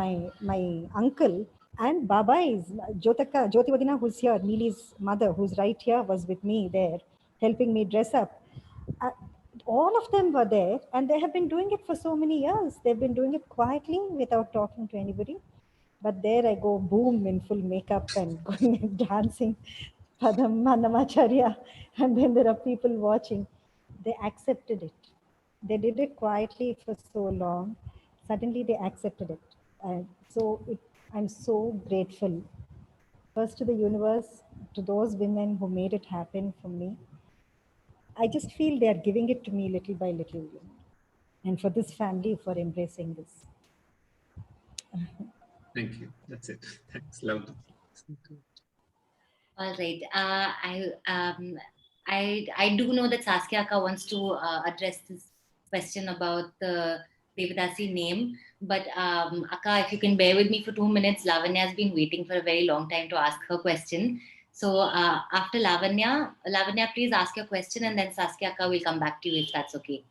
my uncle, and Babai is Jyoti Vadina, who's here, Neeli's mother, who's right here, was with me there, helping me dress up. All of them were there, and they have been doing it for so many years. They've been doing it quietly without talking to anybody. But there I go, boom, in full makeup and going and dancing Padam Annamacharya, and then there are people watching. They accepted it. They did it quietly for so long. Suddenly they accepted it. And so I'm so grateful. First to the universe, to those women who made it happen for me. I just feel they are giving it to me little by little. And for this family for embracing this. Thank you. That's it. Thanks. Lovely. All right. I do know that Saskia Akka wants to address this question about the Devadasi name, but Akka, if you can bear with me for 2 minutes, Lavanya has been waiting for a very long time to ask her question. So after Lavanya, please ask your question, and then Saskia Akka will come back to you if that's okay.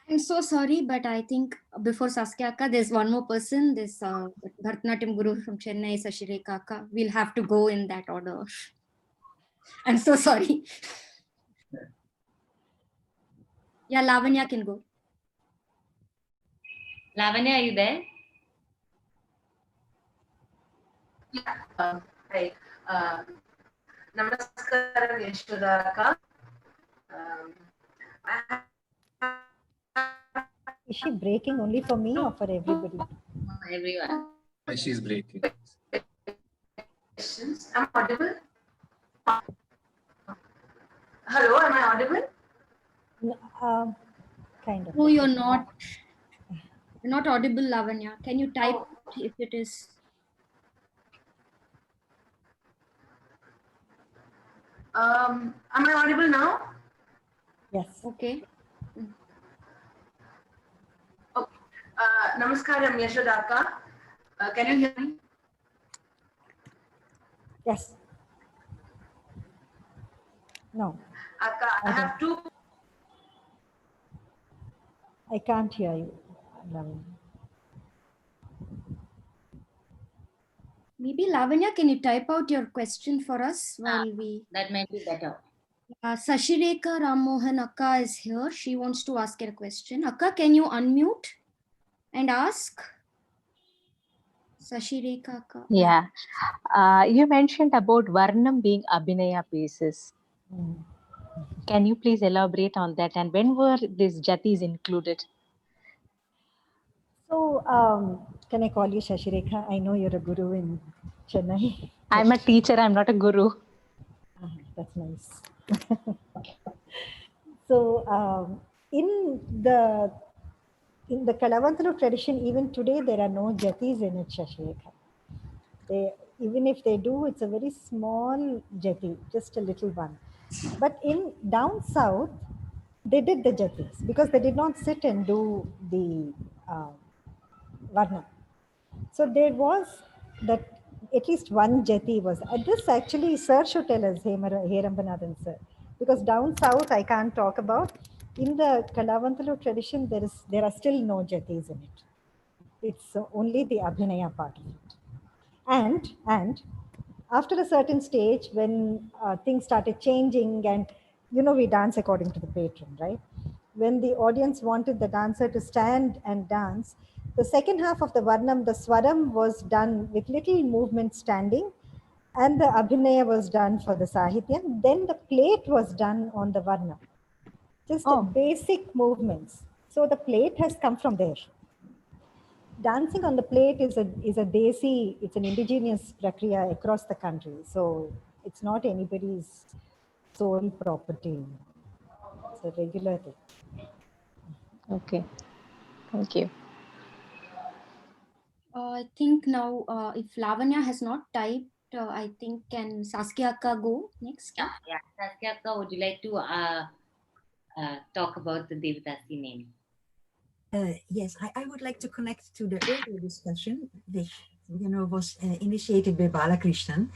I'm so sorry, but I think before Saskia Akka, there's one more person, this Bharatanatyam Guru from Chennai, Sashireka Akka. We'll have to go in that order. I'm so sorry. Yeah, Lavanya can go. Lavanya, are you there? Yeah. Hi. Namaskaram, Yashodaka. Is she breaking only for me or for everybody? Everyone. She's breaking. Questions. Am I audible? Hello, am I audible? Kind of. No, you're not. You're not audible, Lavanya. Can you type if it is? Am I audible now? Yes. Okay. Okay. Namaskaram, Yashodaka. Can you hear me? Yes. No. Akka, I have two. I can't hear you, Lavanya. Maybe Lavanya, can you type out your question for us while we... That might be better. Sashireka Rammohan Akka is here. She wants to ask a question. Akka, can you unmute and ask? Sashireka Akka. Yeah. You mentioned about Varnam being Abhinaya basis. Can you please elaborate on that? And when were these jatis included? So, can I call you Shashireka? I know you're a guru in Chennai. I'm a teacher, I'm not a guru. That's nice. So, in the Kalavantalu tradition, even today, there are no jatis in it, Shashireka. Even if they do, it's a very small jati, just a little one. But in down south, they did the jatis because they did not sit and do the Varna. So there was that at least one jati was. This actually Sir should tell us, Herambanathan sir, because down south I can't talk about. In the Kalavantalu tradition, there are still no jatis in it. It's only the Abhinaya part of it. And after a certain stage, when things started changing, and we dance according to the patron, right? When the audience wanted the dancer to stand and dance, the second half of the Varnam, the Swaram, was done with little movement standing, and the Abhinaya was done for the Sahityam. Then the plate was done on the Varnam. Just basic movements. So the plate has come from there. Dancing on the plate is a desi, it's an indigenous prakriya across the country. So it's not anybody's sole property. It's a regular thing. Okay. Thank you. I think now, if Lavanya has not typed, I think can Saskia Akka go next? Yeah. Saskia Akka, would you like to talk about the Devadasi name? Yes, I would like to connect to the earlier discussion, which was initiated by Balakrishnan.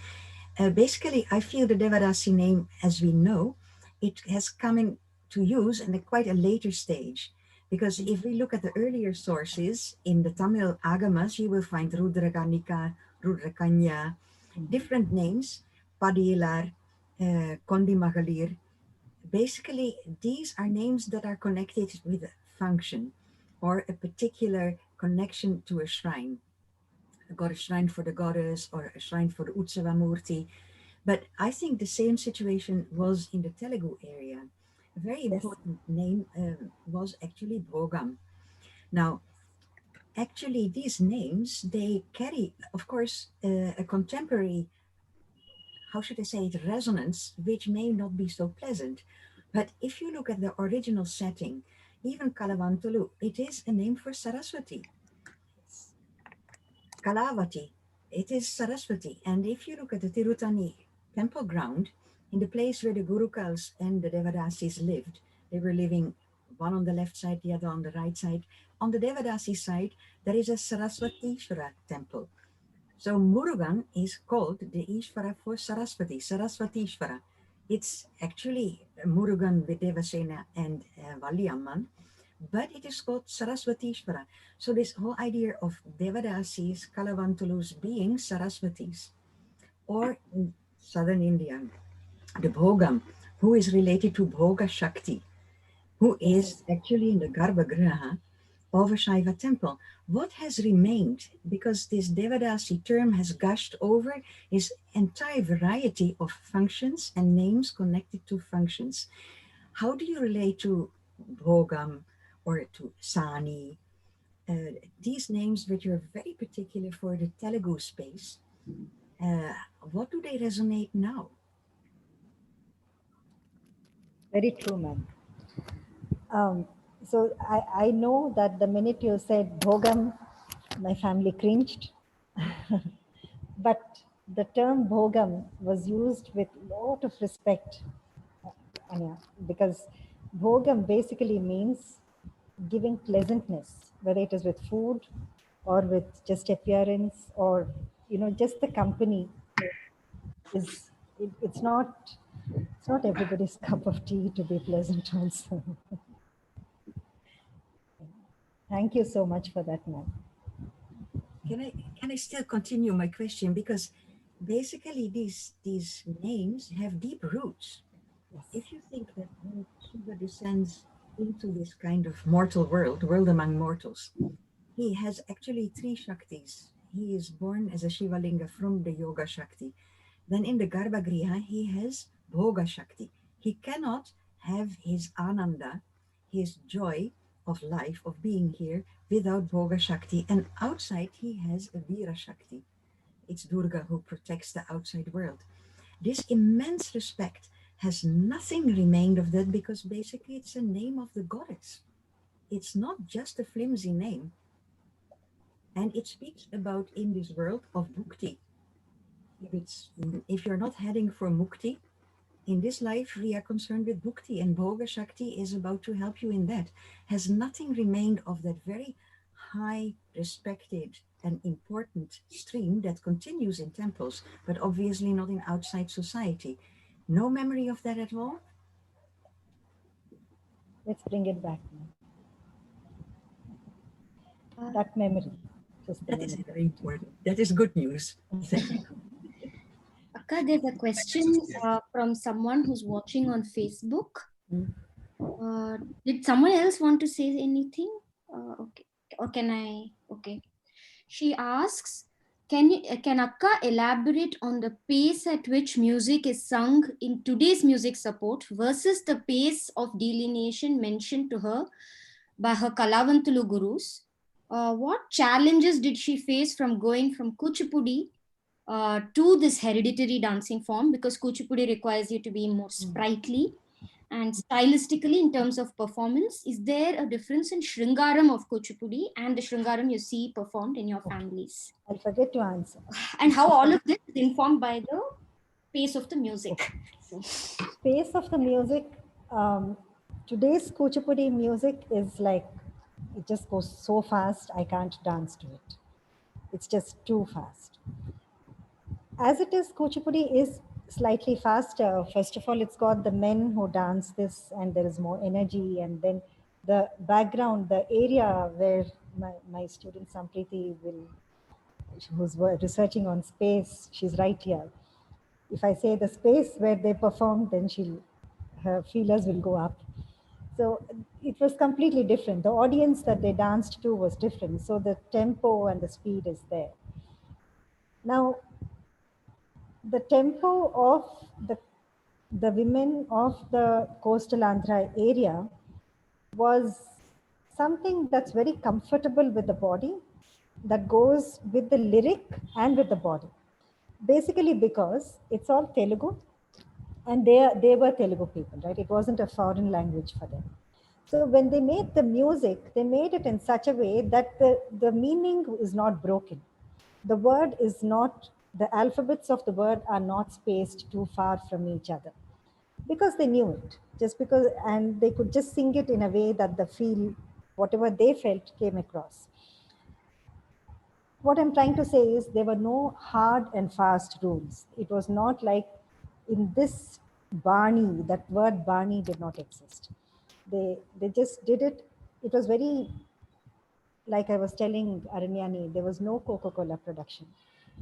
Basically, I feel the Devadasi name, as we know, it has come into use in quite a later stage. Because if we look at the earlier sources in the Tamil Agamas, you will find Rudrakanika, Rudrakanya, different names, Padilar, Kondi Magalir. Basically, these are names that are connected with a function or a particular connection to a shrine. got a shrine for the goddess or a shrine for the Utsava Murti. But I think the same situation was in the Telugu area. A very important name was actually Bhogam. Now, actually, these names, they carry, of course, a contemporary, how should I say it, resonance, which may not be so pleasant. But if you look at the original setting, even Kalavantulu, it is a name for Saraswati. Kalavati, it is Saraswati. And if you look at the Tirutani temple ground, in the place where the Gurukals and the Devadasis lived, they were living one on the left side, the other on the right side. On the Devadasi side, there is a Saraswatishvara temple. So Murugan is called the Ishvara for Saraswati, Saraswatishvara. It's actually Murugan with Devasena and Valliamman, but it is called Saraswatishvara. So this whole idea of Devadasis, Kalavantulus being Saraswatis, or in southern India, the Bhogam, who is related to Bhoga Shakti, who is actually in the Garbhagriha of a Shaiva temple. What has remained, because this Devadasi term has gushed over, is entire variety of functions and names connected to functions. How do you relate to Bhogam or to Sani? These names which are very particular for the Telugu space, what do they resonate now? Very true, ma'am. So I know that the minute you said Bhogam, my family cringed. But the term Bhogam was used with a lot of respect, Anya, because Bhogam basically means giving pleasantness, whether it is with food or with just appearance or, just the company. It's not everybody's cup of tea to be pleasant also. Thank you so much for that, ma'am. Can I still continue my question? Because basically these names have deep roots. Yes. If you think that when Shiva descends into this kind of mortal world among mortals, he has actually 3 Shaktis. He is born as a Shivalinga from the Yoga Shakti. Then in the Garbhagriha, he has Bhoga Shakti. He cannot have his Ananda, his joy of life, of being here, without Bhoga Shakti. And outside, he has a Veera Shakti. It's Durga who protects the outside world. This immense respect has nothing remained of that, because basically it's a name of the goddess. It's not just a flimsy name. And it speaks about, in this world, of Bhukti. If you're not heading for Mukti, in this life we are concerned with Bhukti, and Bhoga Shakti is about to help you in that. Has nothing remained of that very high, respected and important stream that continues in temples, but obviously not in outside society. No memory of that at all? Let's bring it back. That memory. That is very important. That is good news. Thank you. Akka, there's a question from someone who's watching on Facebook. Did someone else want to say anything? Okay. Or can I? Okay. She asks, can Akka elaborate on the pace at which music is sung in today's music support versus the pace of delineation mentioned to her by her Kalavantulu gurus? What challenges did she face from going from Kuchipudi to this hereditary dancing form? Because Kuchipudi requires you to be more sprightly. And stylistically, in terms of performance, is there a difference in Shringaram of Kuchipudi and the Shringaram you see performed in your families? I'll forget to answer. And how all of this is informed by the pace of the music. Pace of the music, today's Kuchipudi music is like, it just goes so fast, I can't dance to it. It's just too fast. As it is, Kuchipudi is slightly faster. First of all, it's got the men who dance this and there is more energy, and then the background, the area where my student Sampriti who's researching on space, she's right here. If I say the space where they performed, then her feelers will go up. So it was completely different. The audience that they danced to was different. So the tempo and the speed is there. Now, the tempo of the women of the coastal Andhra area was something that's very comfortable with the body, that goes with the lyric and with the body. Basically because it's all Telugu and they were Telugu people, right? It wasn't a foreign language for them. So when they made the music, they made it in such a way that the meaning is not broken. The word is not, the alphabets of the word are not spaced too far from each other, because they knew it, just because, and they could just sing it in a way that the feel, whatever they felt, came across. What I'm trying to say is there were no hard and fast rules. It was not like in this Bani, that word Bani did not exist. They just did it. It was very, like I was telling Aranyani, there was no Coca-Cola production.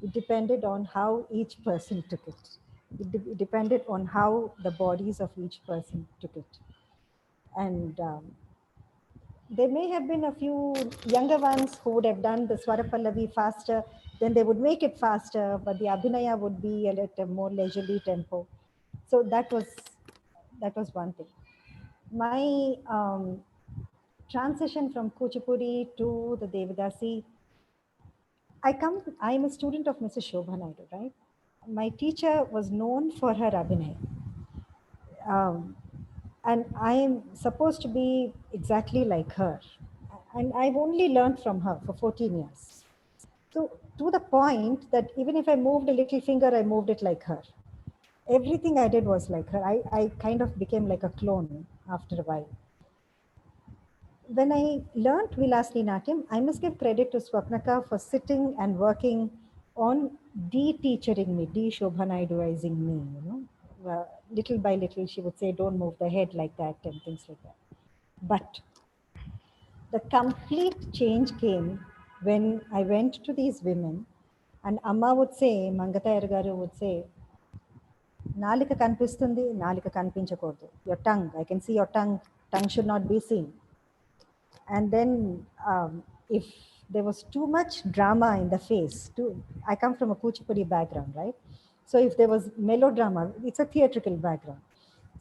It depended on how each person took it. It depended on how the bodies of each person took it. And there may have been a few younger ones who would have done the Swara Pallavi faster, then they would make it faster, but the Abhinaya would be at a more leisurely tempo. So that was one thing. My transition from Kuchipudi to the Devadasi, I'm a student of Mrs. Shobha Naidu, right? My teacher was known for her Abhinaya. And I am supposed to be exactly like her. And I've only learned from her for 14 years. So to the point that even if I moved a little finger, I moved it like her. Everything I did was like her. I kind of became like a clone after a while. When I learned Vilasni Natyam, I must give credit to Swapnaka for sitting and working on de-teachering me, de-Shobha Naiduizing me, you know. Little by little, she would say, don't move the head like that and things like that. But the complete change came when I went to these women and Amma would say, Mangata Ergaru would say, Nalika kanipistundi, Nalika kaniపించకూడదు. Your tongue, I can see your tongue should not be seen. And then if there was too much drama in the face, I come from a Kuchipudi background, right? So if there was melodrama, it's a theatrical background.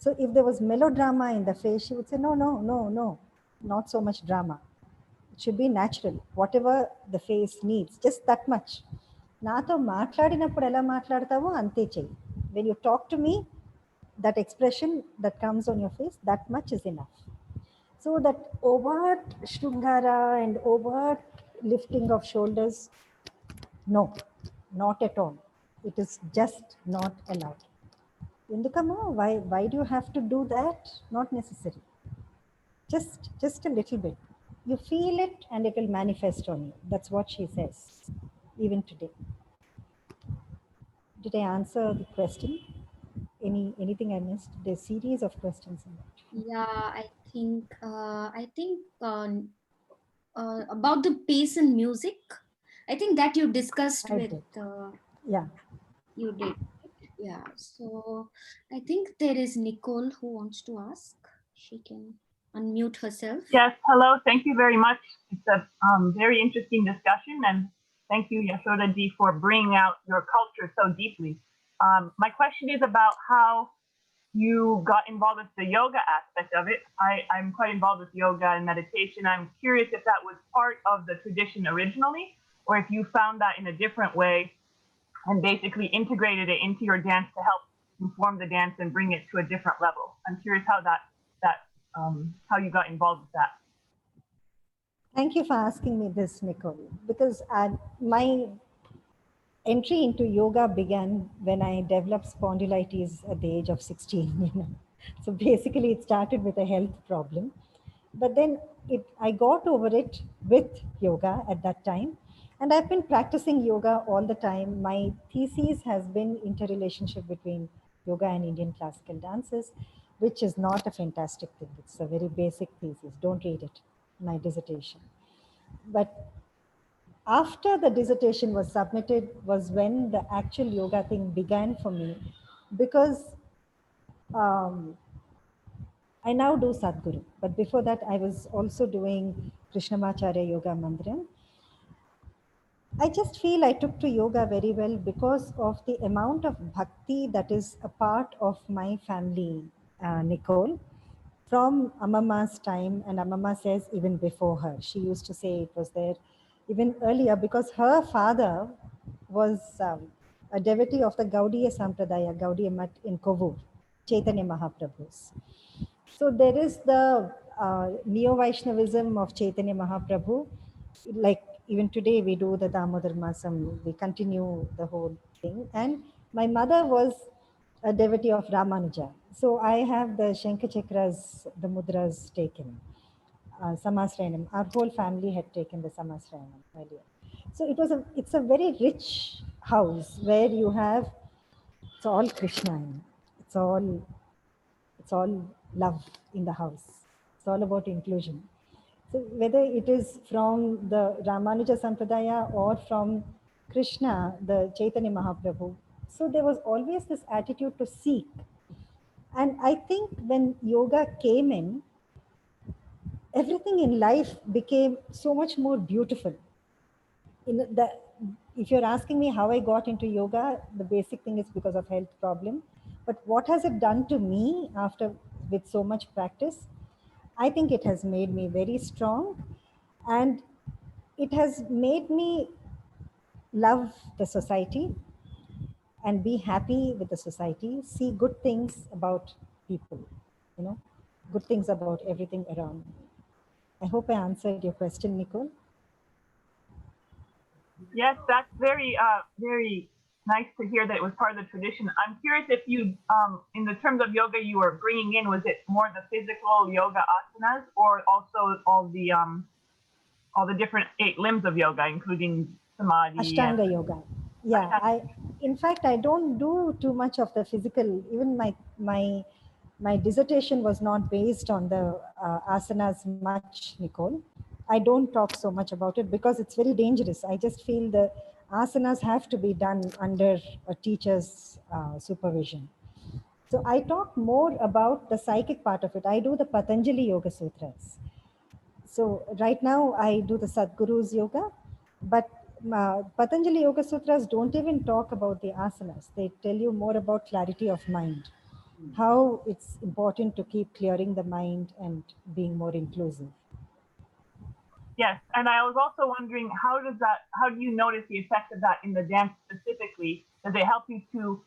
So if there was melodrama in the face, she would say, no, no, no, no, not so much drama. It should be natural, whatever the face needs, just that much. నాతో మాట్లాడినప్పుడు ఎలా మాట్లాడతావో అంతే చెయ్యి. When you talk to me, that expression that comes on your face, that much is enough. So that overt Shrungara and overt lifting of shoulders, no, not at all. It is just not allowed. Endukama, why do you have to do that? Not necessary. Just a little bit. You feel it and it will manifest on you. That's what she says, even today. Did I answer the question? Anything I missed? There's a series of questions in that. Yeah, I think about the pace in music, I think that you discussed I with did. Yeah. you did. Yeah. So I think there is Nicole who wants to ask. She can unmute herself. Yes, hello. Thank you very much. It's a very interesting discussion, and thank you, Yashoda Ji, for bringing out your culture so deeply. My question is about how you got involved with the yoga aspect of it. I'm quite involved with yoga and meditation. I'm curious if that was part of the tradition originally, or if you found that in a different way and basically integrated it into your dance to help inform the dance and bring it to a different level. I'm curious how you got involved with that. Thank you for asking me this, Nicole, because my entry into yoga began when I developed spondylitis at the age of 16. You know? So basically it started with a health problem, but then I got over it with yoga at that time. And I've been practicing yoga all the time. My thesis has been interrelationship between yoga and Indian classical dances, which is not a fantastic thing. It's a very basic thesis. Don't read it, my dissertation. But after the dissertation was submitted was when the actual yoga thing began for me, because I now do Sadhguru. But before that, I was also doing Krishnamacharya Yoga Mandiram. I just feel I took to yoga very well because of the amount of bhakti that is a part of my family, Nicole. From Amama's time, and Amama says even before her. She used to say it was there even earlier because her father was a devotee of the Gaudiya Sampradaya, Gaudiya Mat in Kovur, Chaitanya Mahaprabhu's. So there is the Neo-Vaishnavism of Chaitanya Mahaprabhu. Like even today we do the Damodar Masam, we continue the whole thing. And my mother was a devotee of Ramanuja. So I have the Shankha Chakras, the mudras taken, Samasrayanam. Our whole family had taken the Samasrayanam earlier. So it's a very rich house where you have, it's all Krishna. It's all love in the house. It's all about inclusion. So whether it is from the Ramanuja Sampradaya or from Krishna, the Chaitanya Mahaprabhu, so there was always this attitude to seek. And I think when yoga came in, everything in life became so much more beautiful. If you're asking me how I got into yoga, the basic thing is because of health problem. But what has it done to me after with so much practice? I think it has made me very strong, and it has made me love the society and be happy with the society, see good things about people, good things about everything around me. I hope I answered your question, Nicole. Yes, that's very nice to hear that it was part of the tradition. I'm curious if you, in the terms of yoga you were bringing in, was it more the physical yoga asanas, or also all the different 8 limbs of yoga, including samadhi? Ashtanga yoga. Yeah, in fact, I don't do too much of the physical. Even my dissertation was not based on the asanas much, Nicole. I don't talk so much about it because it's very dangerous. I just feel the asanas have to be done under a teacher's supervision. So I talk more about the psychic part of it. I do the Patanjali Yoga Sutras. So right now I do the Sadhguru's yoga, but Patanjali Yoga Sutras don't even talk about the asanas. They tell you more about clarity of mind, how it's important to keep clearing the mind and being more inclusive. Yes, and I was also wondering, how do you notice the effect of that in the dance specifically? Does it help you to,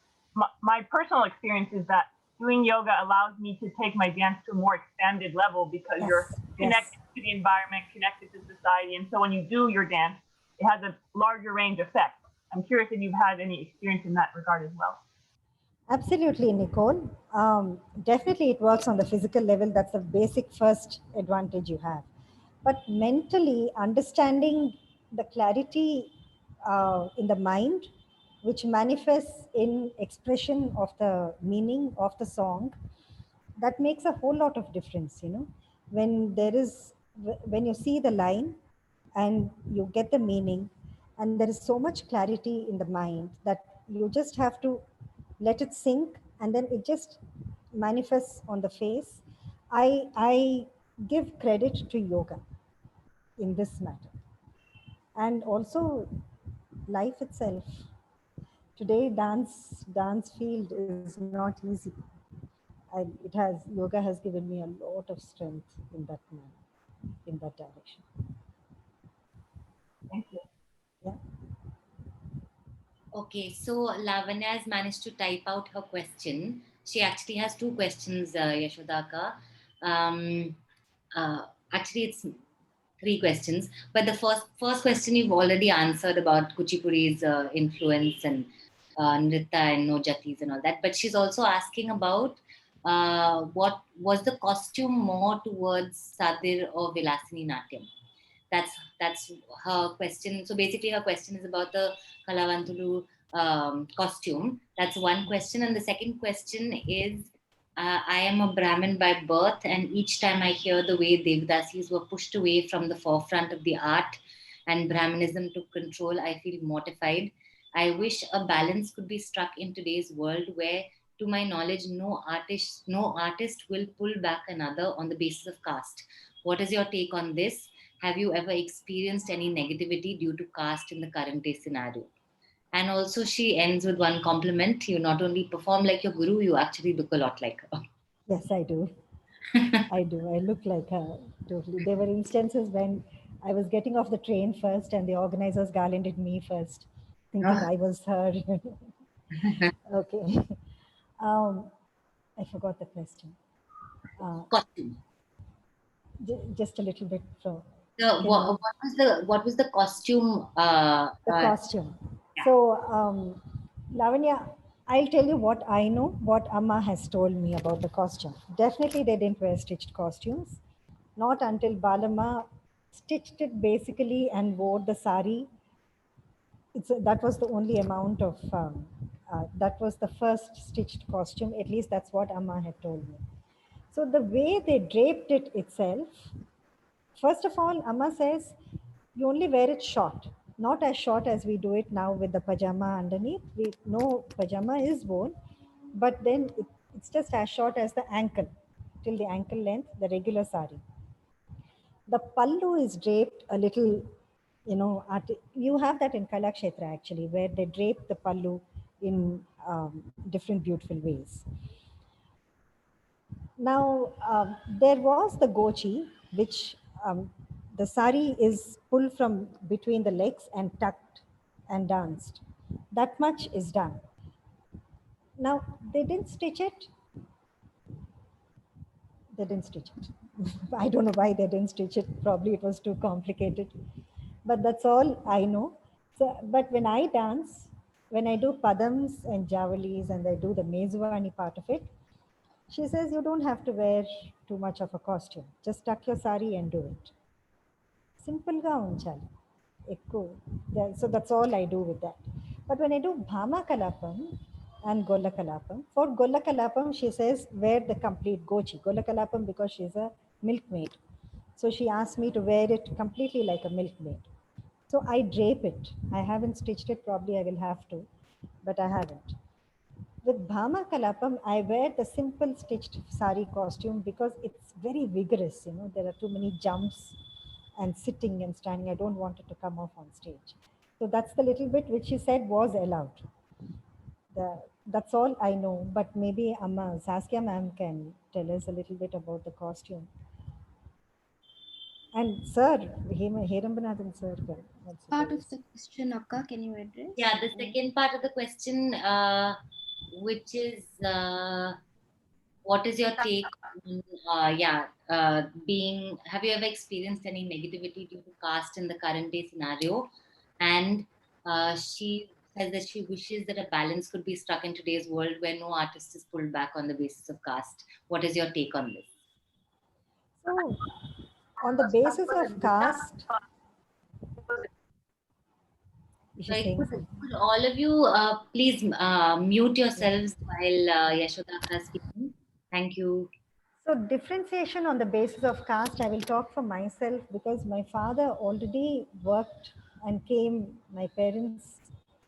my personal experience is that doing yoga allows me to take my dance to a more expanded level because you're connected to the environment, connected to society. And so when you do your dance, it has a larger range effect. I'm curious if you've had any experience in that regard as well. Absolutely, Nicole. Definitely it works on the physical level. That's the basic first advantage you have. But mentally, understanding the clarity in the mind, which manifests in expression of the meaning of the song, that makes a whole lot of difference, when you see the line and you get the meaning, and there is so much clarity in the mind that you just have to let it sink, and then it just manifests on the face. I give credit to yoga in this matter, and also life itself. Today dance field is not easy. Yoga has given me a lot of strength in that manner, in that direction. Thank you. Yeah. Okay, so Lavanya has managed to type out her question. She actually has 2 questions, Yashodaka. Actually, it's 3 questions, but the first question you've already answered about Kuchipuri's influence and Nritta and no jatis and all that. But she's also asking about what was the costume more towards Sadir or Vilasini Natyam? That's her question. So basically, her question is about the Kalavantulu costume. That's one question, and the second question is. I am a Brahmin by birth, and each time I hear the way Devdasis were pushed away from the forefront of the art and Brahminism took control, I feel mortified. I wish a balance could be struck in today's world where, to my knowledge, no artist will pull back another on the basis of caste. What is your take on this? have you ever experienced any negativity due to caste in the current day scenario? And also she ends with one compliment. You not only perform like your guru, you actually look a lot like her. Yes, I do. I do. I look like her totally. There were instances when I was getting off the train first and the organizers garlanded me first, thinking I was her. Okay. I forgot the question. Costume. Just a little bit from. What was the costume? The costume. Yeah. So, Lavanya, I'll tell you what I know, what Amma has told me about the costume. Definitely they didn't wear stitched costumes. Not until Balamma stitched it basically and wore the sari. That was the only amount of, that was the first stitched costume. At least that's what Amma had told me. So the way they draped it itself, first of all, Amma says, you only wear it short, not as short as we do it now with the pajama underneath. We know pajama is worn, but then it's just as short as the ankle, till the ankle length, the regular sari. The pallu is draped a little, you have that in Kalakshetra actually, where they drape the pallu in different beautiful ways. Now, there was the gochi, which the sari is pulled from between the legs and tucked and danced. That much is done. Now, they didn't stitch it. They didn't stitch it. I don't know why they didn't stitch it. Probably it was too complicated. But that's all I know. So, but when I dance, when I do padams and javalis and I do the mezwani part of it, she says you don't have to wear too much of a costume. Just tuck your sari and do it. Simple ga unchali. So that's all I do with that. But when I do Bhama Kalapam and Golla Kalapam, for Golla Kalapam, she says wear the complete gochi. Golla Kalapam because she's a milkmaid. So she asked me to wear it completely like a milkmaid. So I drape it. I haven't stitched it, probably I will have to, but I haven't. With Bhama Kalapam, I wear the simple stitched sari costume because it's very vigorous. There are too many jumps and sitting and standing. I don't want it to come off on stage. So that's the little bit which she said was allowed. That's all I know, but maybe Saskia ma'am can tell us a little bit about the costume. And sir, Herambanathan sir. Part of the question, Akka, can you address? Yeah, the second part of the question, which is, what is your take on, have you ever experienced any negativity due to caste in the current day scenario? And she says that she wishes that a balance could be struck in today's world where no artist is pulled back on the basis of caste. What is your take on this? So, on the basis of caste, could all of you please mute yourselves while Yashodaka is speaking? Thank you. So differentiation on the basis of caste, I will talk for myself because my father already worked and came, my parents,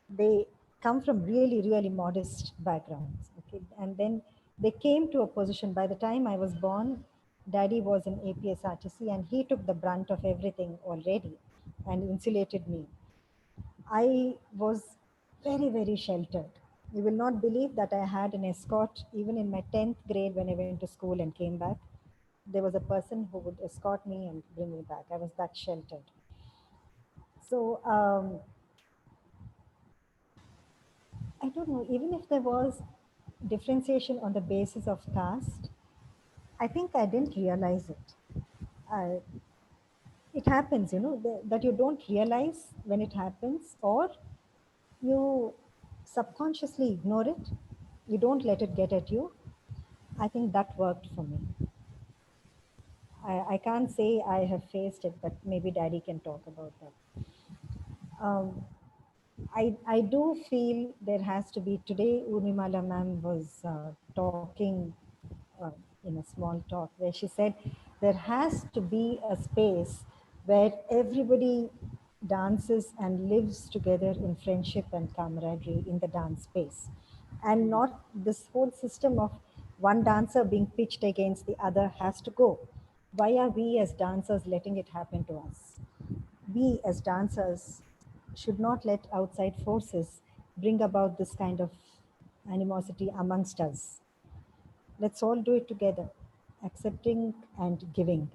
they come from really, really modest backgrounds. Okay? And then they came to a position, by the time I was born, Daddy was in APSRTC and he took the brunt of everything already and insulated me. I was very, very sheltered. You will not believe that I had an escort even in my 10th grade when I went to school and came back. There was a person who would escort me and bring me back. I was that sheltered. So I don't know, even if there was differentiation on the basis of caste, I think I didn't realize it. It happens, that you don't realize when it happens, or you subconsciously ignore it. You don't let it get at you. I think that worked for me. I can't say I have faced it, but maybe Daddy can talk about that. I do feel there has to be, today Urmimala ma'am was talking in a small talk where she said there has to be a space where everybody dances and lives together in friendship and camaraderie in the dance space, and not this whole system of one dancer being pitched against the other has to go. Why are we as dancers letting it happen to us? We as dancers should not let outside forces bring about this kind of animosity amongst us. Let's all do it together, accepting and giving.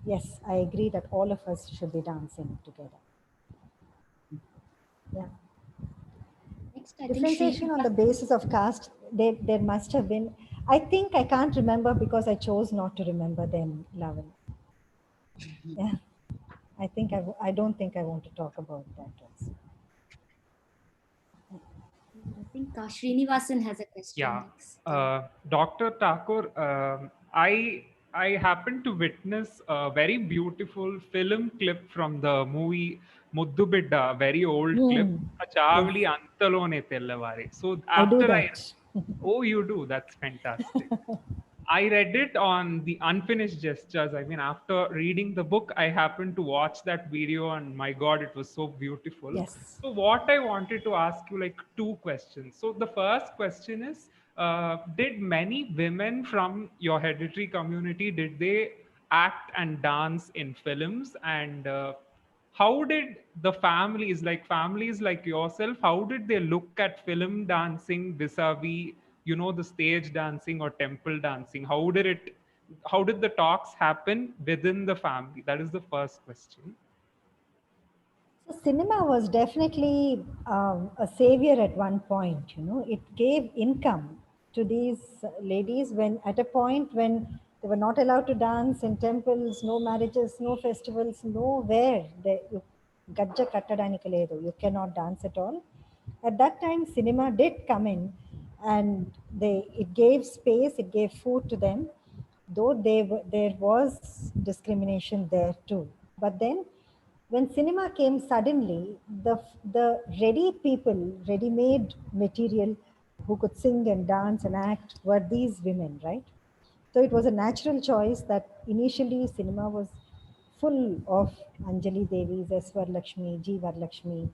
Yes, I agree that all of us should be dancing together. Yeah. Next, I think Differentiation on the basis of caste, there must have been. I think I can't remember because I chose not to remember them, Lavin. Yeah, I don't think I want to talk about that also. I think Srinivasan has a question Yeah, next. Dr. Thakur, I happened to witness a very beautiful film clip from the movie Muddu Bidda, very old clip. Chavali Antalone Tellavari. So I do after that. oh, you do. That's fantastic. I read it on the Unfinished Gestures. I mean, after reading the book, I happened to watch that video, and my God, it was so beautiful. Yes. So, what I wanted to ask you, like, two questions. So, the first question is, did many women from your hereditary community, did they act and dance in films? And how did the families like yourself, how did they look at film dancing vis-a-vis, you know, the stage dancing or temple dancing? How did the talks happen within the family? That is the first question. So cinema was definitely a savior at one point. You know, it gave income to these ladies when at a point when they were not allowed to dance in temples, no marriages, no festivals, nowhere. Gajja kattadanika ledu. You cannot dance at all. At that time, cinema did come in, and it gave space, it gave food to them, though there was discrimination there too. But then when cinema came suddenly, the ready people, ready-made material who could sing and dance and act were these women, right? So it was a natural choice that initially cinema was full of Anjali Devis, S. Varalakshmi, G. Varalakshmi,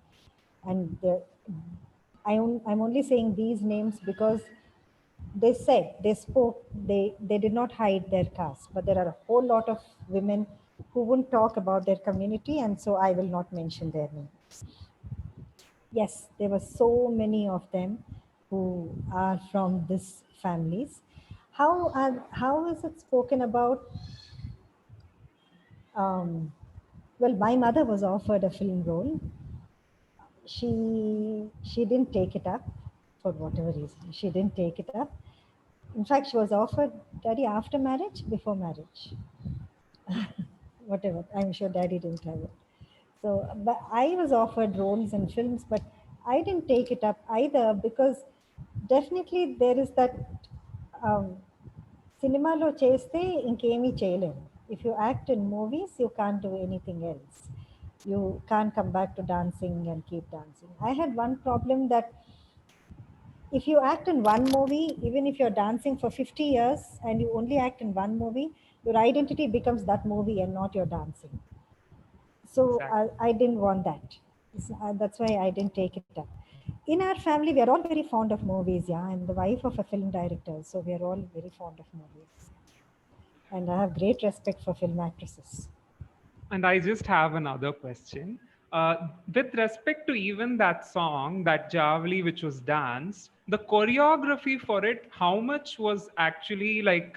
and I'm only saying these names because they spoke, they did not hide their caste, but there are a whole lot of women who wouldn't talk about their community, and so I will not mention their names. Yes, there were so many of them who are from these families. How is it spoken about? Well, my mother was offered a film role. She didn't take it up for whatever reason. She didn't take it up. In fact, she was offered, Daddy, after marriage, before marriage. Whatever. I'm sure Daddy didn't have it. So, but I was offered roles in films, but I didn't take it up either because definitely there is that సినిమాలో చేస్తే ఇంకేమీ చేయలేము. If you act in movies, you can't do anything else. You can't come back to dancing and keep dancing. I had one problem that if you act in one movie, even if you're dancing for 50 years and you only act in one movie, your identity becomes that movie and not your dancing. So Exactly. I didn't want that. That's why I didn't take it up. In our family, we are all very fond of movies. Yeah, I'm the wife of a film director, so we are all very fond of movies. And I have great respect for film actresses. And I just have another question. With respect to even that song, that Javali, which was danced, the choreography for it, how much was actually like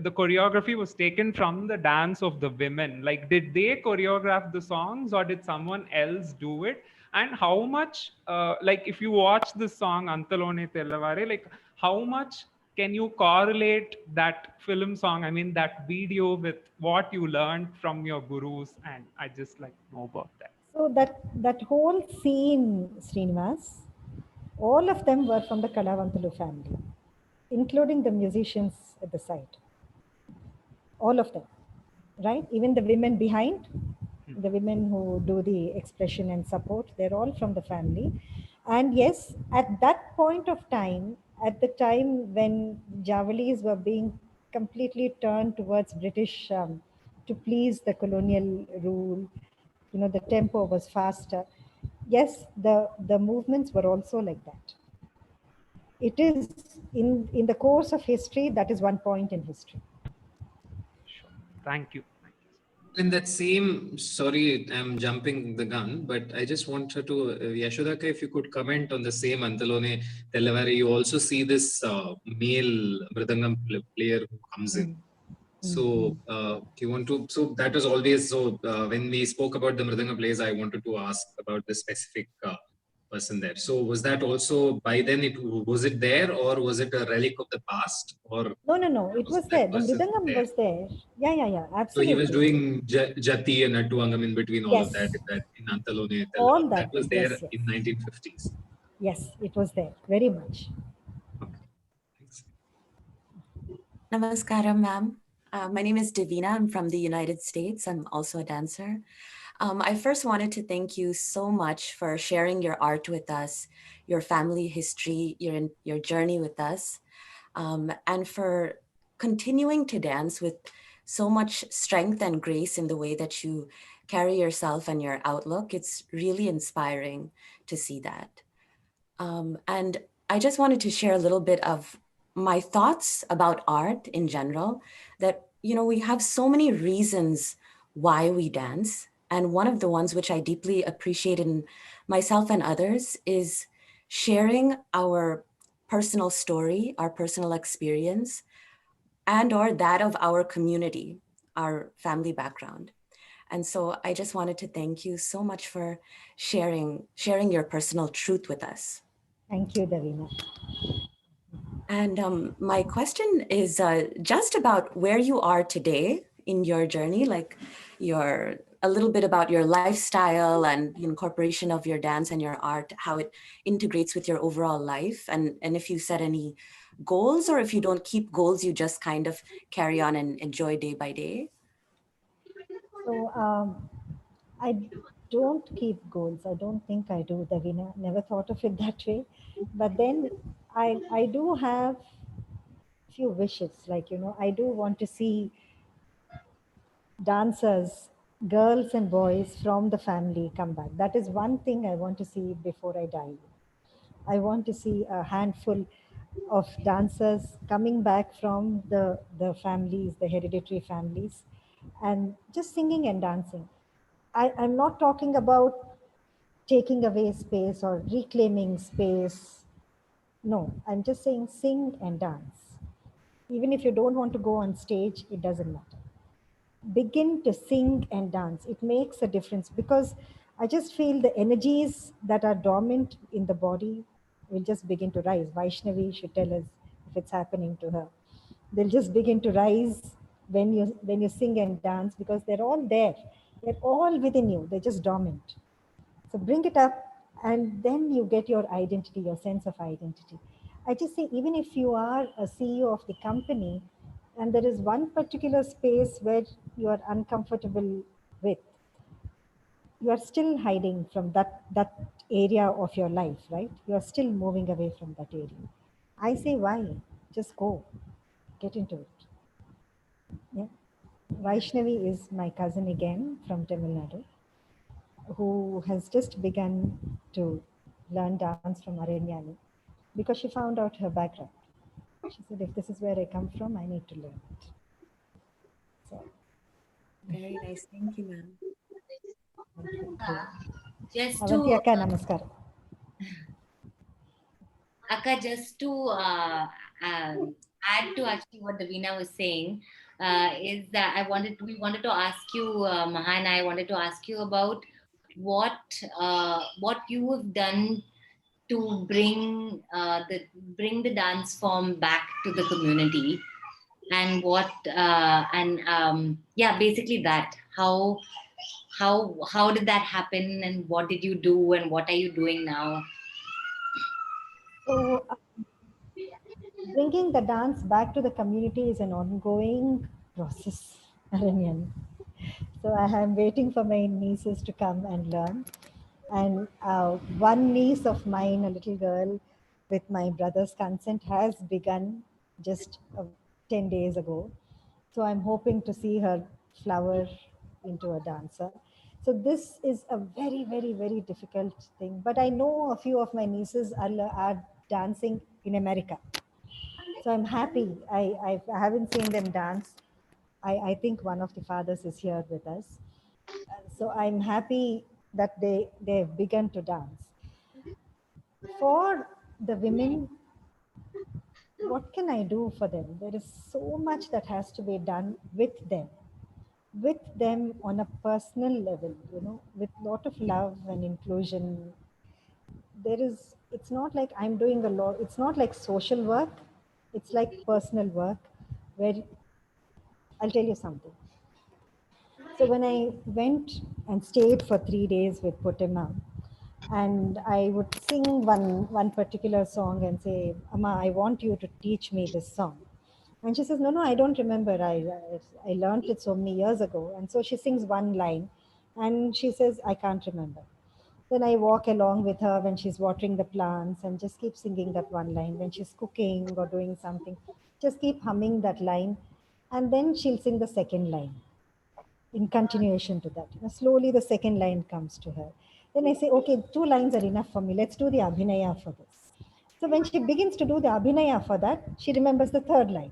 the choreography was taken from the dance of the women? Like, did they choreograph the songs or did someone else do it? And how much, like, if you watch the song Antalone Tellavare, like, how much can you correlate that film song, I mean that video, with what you learned from your gurus? And I just like to know about that. So that whole scene, Srinivas, all of them were from the Kalavantalu family, including the musicians at the site. All of them, right? Even the women behind, the women who do the expression and support, they're all from the family. And yes, at that point of time, at the time when Javalis were being completely turned towards British to please the colonial rule, you know, the tempo was faster. Yes, the movements were also like that. It is in the course of history, that is one point in history. Thank you. In that same, sorry, I'm jumping the gun, but I just wanted to, Yashodaka, if you could comment on the same Antalone Tellavari, you also see this male Mridangam player who comes in. So, do you want to? So that was always so. When we spoke about the Mridanga plays, I wanted to ask about the specific person there. So, was that also by then? Was it there, or was it a relic of the past, or No. It was there. The Mridangam was there. Yeah. So he was Absolutely. doing Jati and Nattuangam in between all of that in Antalone. All That was there yes. in 1950s. Yes, it was there very much. Okay. Thanks. Namaskaram, ma'am. My name is Davina. I'm from the United States. I'm also a dancer. I first wanted to thank you so much for sharing your art with us, your family history, your journey with us, and for continuing to dance with so much strength and grace in the way that you carry yourself and your outlook. It's really inspiring to see that. And I just wanted to share a little bit of my thoughts about art in general, that, you know, we have so many reasons why we dance. And one of the ones which I deeply appreciate in myself and others is sharing our personal story, our personal experience, and or that of our community, our family background. And so I just wanted to thank you so much for sharing your personal truth with us. Thank you, Davina. And my question is just about where you are today in your journey, like a little bit about your lifestyle and the incorporation of your dance and your art, how it integrates with your overall life. And if you set any goals, or if you don't keep goals, you just kind of carry on and enjoy day by day. So I don't keep goals. I don't think I do, Davina. Never thought of it that way. But then I do have few wishes. Like, you know, I do want to see dancers, girls and boys from the family come back. That is one thing I want to see before I die. I want to see a handful of dancers coming back from the families, the hereditary families, and just singing and dancing. I'm not talking about taking away space or reclaiming space. No, I'm just saying sing and dance. Even if you don't want to go on stage, it doesn't matter. Begin to sing and dance. It makes a difference, because I just feel the energies that are dormant in the body will just begin to rise. Vaishnavi should tell us if it's happening to her. They'll just begin to rise when you sing and dance, because they're all there. They're all within you. They're just dormant. So bring it up, and then you get your identity, your sense of identity. I just say, even if you are a CEO of the company and there is one particular space where you are uncomfortable with, you are still hiding from that area of your life, right? You are still moving away from that area. I say, why? Just go, get into it. Yeah. Vaishnavi is my cousin again from Tamil Nadu, who has just begun to learn dance from Aranyani because she found out her background. She said, if this is where I come from, I need to learn it. So, very nice. Thank you, ma'am. Just Avanti to Akka, namaskar. Akka, just to add to actually what Davina was saying, is that we wanted to ask you, Maha and I wanted to ask you about what you have done to bring the dance form back to the community, and basically that how did that happen, and what did you do, and what are you doing now? So, bringing the dance back to the community is an ongoing process, Aranyani. So I am waiting for my nieces to come and learn. And one niece of mine, a little girl, with my brother's consent, has begun just 10 days ago. So I'm hoping to see her flower into a dancer. So this is a very, very, very difficult thing. But I know a few of my nieces are dancing in America. So I'm happy. I haven't seen them dance, I think one of the fathers is here with us. So I'm happy that they've begun to dance. For the women, what can I do for them? There is so much that has to be done with them on a personal level, with a lot of love and inclusion. It's not like I'm doing a lot, it's not like social work, it's like personal work, where I'll tell you something. So when I went and stayed for 3 days with Puttima, and I would sing one particular song and say, Amma, I want you to teach me this song. And she says, no, I don't remember. I learned it so many years ago. And so she sings one line and she says, I can't remember. Then I walk along with her when she's watering the plants and just keep singing that one line. When she's cooking or doing something, just keep humming that line. And then she'll sing the second line in continuation to that. Slowly the second line comes to her. Then I say, okay, 2 lines are enough for me. Let's do the Abhinaya for this. So when she begins to do the Abhinaya for that, she remembers the third line.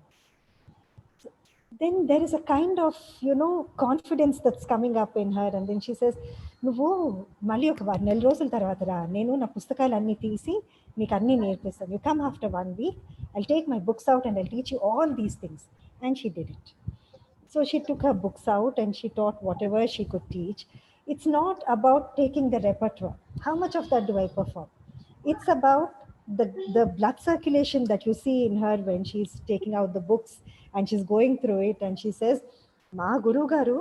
Then there is a kind of, confidence that's coming up in her. And then she says, నువ్వు మళ్ళీ ఒక నెల రోజుల తర్వాత రా, నేను నా పుస్తకాలన్నీ తీసి నీకు అన్నీ నేర్పిస్తాను. You come after 1 week, I'll take my books out and I'll teach you all these things. And she did it. So she took her books out and she taught whatever she could teach. It's not about taking the repertoire. How much of that do I perform? It's about the blood circulation that you see in her when she's taking out the books and she's going through it, and she says, Ma Guru Garu,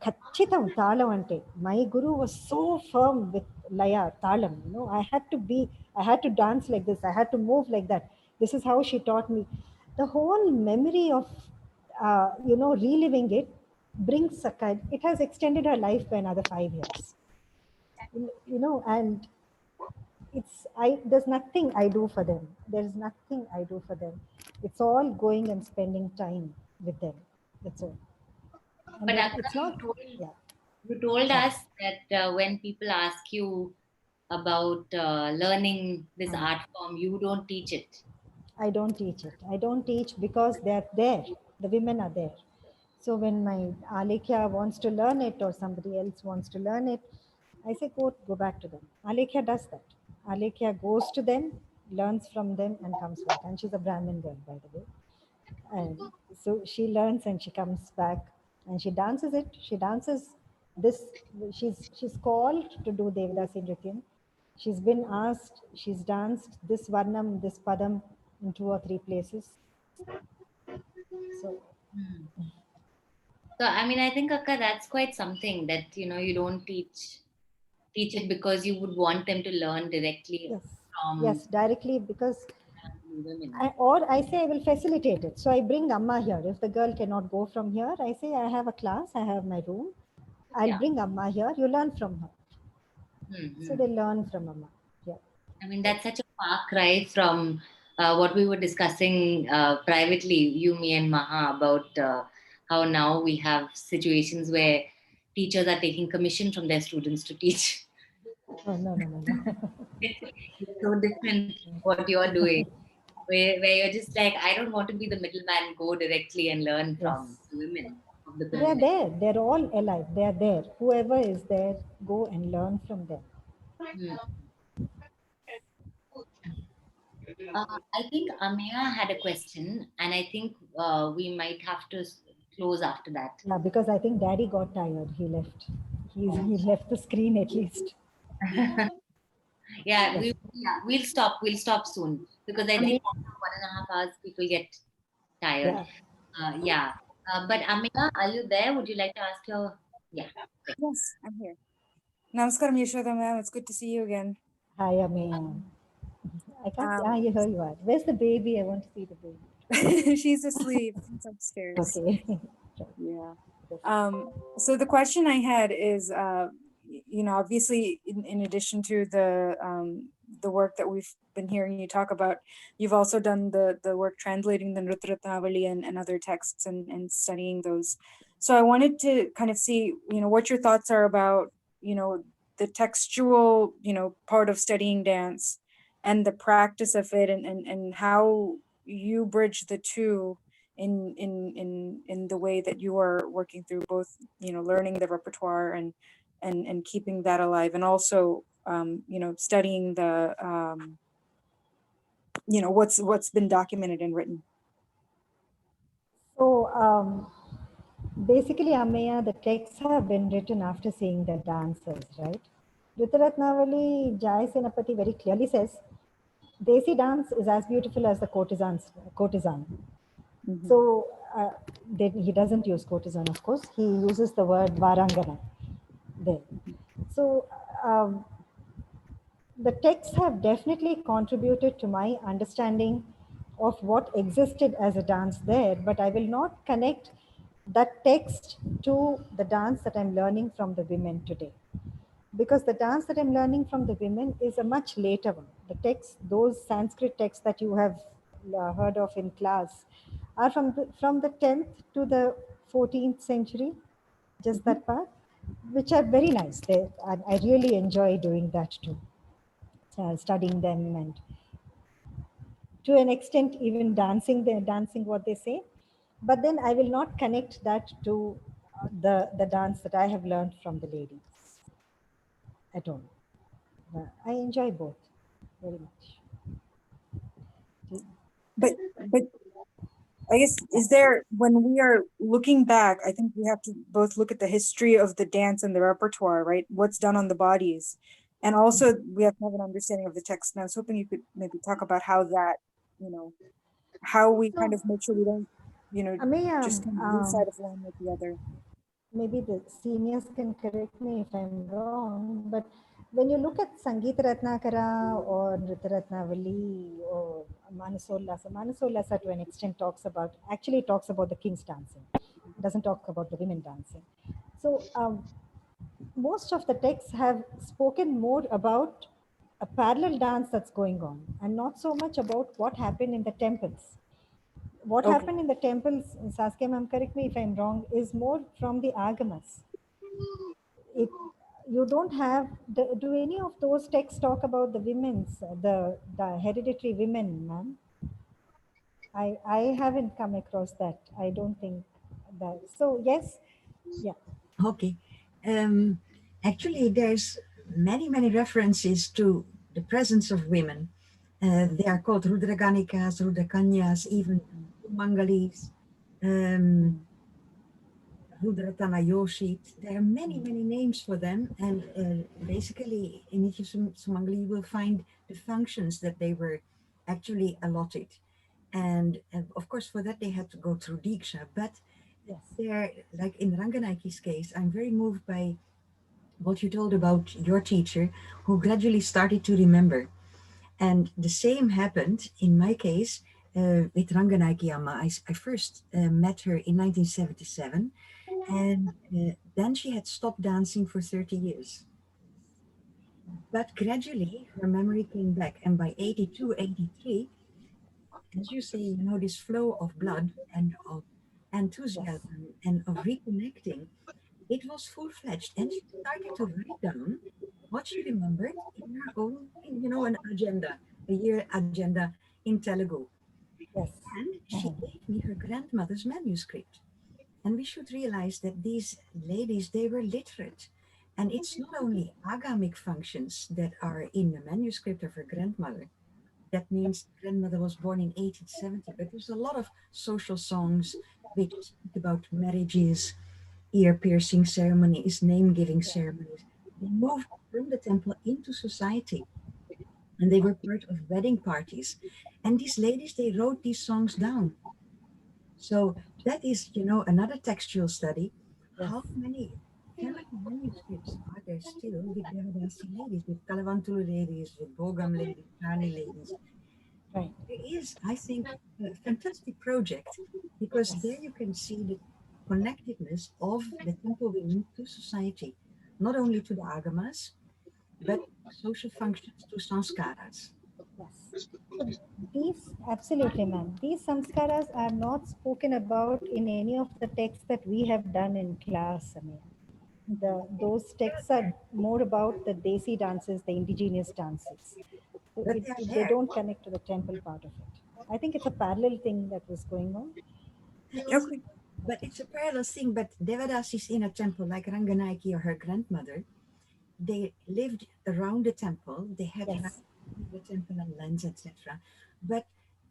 Khachitam Talam ante. My Guru was so firm with Laya, Talam. I had to dance like this. I had to move like that. This is how she taught me. The whole memory of reliving it brings a kind, it has extended her life by another 5 years. And there's nothing I do for them. There's nothing I do for them. It's all going and spending time with them. That's all. And But it's not, you told us that when people ask you about learning this art form, you don't teach it. I don't teach it. I don't teach because they're there. The women are there. So when my Alekhya wants to learn it or somebody else wants to learn it, I say, go back to them. Alekhya does that. Alekhya goes to them, learns from them and comes back. And she's a Brahmin girl, by the way. And so she learns and she comes back and she dances it. She dances this. She's called to do Devadasi Nrityam. She's been asked, she's danced this Varnam, this Padam in 2 or 3 places. So I mean, I think, Akka, that's quite something that, you don't teach it because you would want them to learn directly from... Yes, directly, because I say I will facilitate it. So I bring Amma here. If the girl cannot go from here, I say I have a class, I have my room. I'll bring Amma here, you learn from her. So they learn from Amma. Yeah. I mean, that's such a far cry from what we were discussing privately, you, me and Maha, about how now we have situations where teachers are taking commission from their students to teach. Oh, no. It's so different what you're doing, where you're just like, I don't want to be the middleman, go directly and learn from the women of the community. They're there. They're all alive. They're there. Whoever is there, go and learn from them. I think Ameya had a question, and I think we might have to close after that. Yeah, because I think Daddy got tired. He left. He left the screen at least. We'll stop soon, because I think after 1.5 hours people get tired. But Ameya, are you there? Would you like to ask your... Yes, I'm here. Namaskaram, Yashoda ma'am. It's good to see you again. Hi, Ameya. I can't here you are. Where's the baby? I want to see the baby. She's asleep. She's upstairs. Okay. Yeah. So the question I had is, obviously, in addition to the work that we've been hearing you talk about, you've also done the work translating the Nrityaratnavali and other texts and studying those. So I wanted to kind of see, what your thoughts are about, the textual, part of studying dance and the practice of it, and how you bridge the two in the way that you are working through both, you know, learning the repertoire and keeping that alive, and also you know, studying the you know, what's been documented and written. So basically, Ameya, the texts have been written after seeing the dancers, right? Ritaratnavali Jai Senapati very clearly says, Desi dance is as beautiful as the courtesan. So he doesn't use courtesan, of course. He uses the word varangana there. So the texts have definitely contributed to my understanding of what existed as a dance there, but I will not connect that text to the dance that I'm learning from the women today. Because the dance that I'm learning from the women is a much later one. The texts, those Sanskrit texts that you have heard of in class, are from the 10th to the 14th century, just that part, which are very nice. I really enjoy doing that too, studying them, and to an extent even dancing what they say. But then I will not connect that to the dance that I have learned from the ladies at all. I enjoy both very much. But I guess, is there, when we are looking back, I think we have to both look at the history of the dance and the repertoire, right? What's done on the bodies. And also we have to have an understanding of the text. And I was hoping you could maybe talk about how that, you know, how we kind of make sure we don't, you know, just kind of lose sight of one with the other. Maybe the seniors can correct me if I'm wrong, but when you look at Sangeeta Ratnakara or Nritya Ratnavali or Manasollasa to an extent actually talks about the king's dancing. It doesn't talk about the women dancing. So most of the texts have spoken more about a parallel dance that's going on and not so much about what happened in the temples. What happened in the temples, Saskia ma'am, correct me if I'm wrong, is more from the agamas. You don't have, do any of those texts talk about the women's, the hereditary women, ma'am? I haven't come across that. I don't think that. So yes, yeah. Okay. Actually, there's many references to the presence of women. They are called Rudraganikas, Rudrakanyas, even Mangalis, Rudratanayoshit. There are many names for them. And basically, in each of Sumangali, you will find the functions that they were actually allotted. And of course, for that, they had to go through Diksha. But there, like in Ranganaiki's case, I'm very moved by what you told about your teacher, who gradually started to remember. And the same happened in my case with Ranganaiki Amma. I first met her in 1977, and then she had stopped dancing for 30 years. But gradually, her memory came back, and by 82, 83, as you say, you know, this flow of blood and of enthusiasm and of reconnecting, it was full-fledged, and she started to write down what she remembered in her own, you know, an agenda, a year agenda in Telugu. Yes. And she gave me her grandmother's manuscript. And we should realize that these ladies, they were literate. And it's not only agamic functions that are in the manuscript of her grandmother. That means grandmother was born in 1870, but there's a lot of social songs which speak about marriages, ear-piercing ceremonies, name-giving ceremonies. They moved from the temple into society, and they were part of wedding parties. And these ladies, they wrote these songs down. So that is, you know, another textual study. Yes. How many feminine manuscripts are there still with Devadasi ladies, with Kalavantulu ladies, with Bogam ladies, Rani ladies? Right. There is, I think, a fantastic project, because there you can see the connectedness of the temple women to society, not only to the agamas, but social functions to sanskaras. Yes. So these, absolutely, ma'am. These samskaras are not spoken about in any of the texts that we have done in class. I mean, those texts are more about the Desi dances, the indigenous dances. So they don't connect to the temple part of it. I think it's a parallel thing that was going on. Okay. But it's a parallel thing. But Devadasi is in a temple like Ranganayaki or her grandmother. They lived around the temple. They had Yes. the temple and lands, etc. But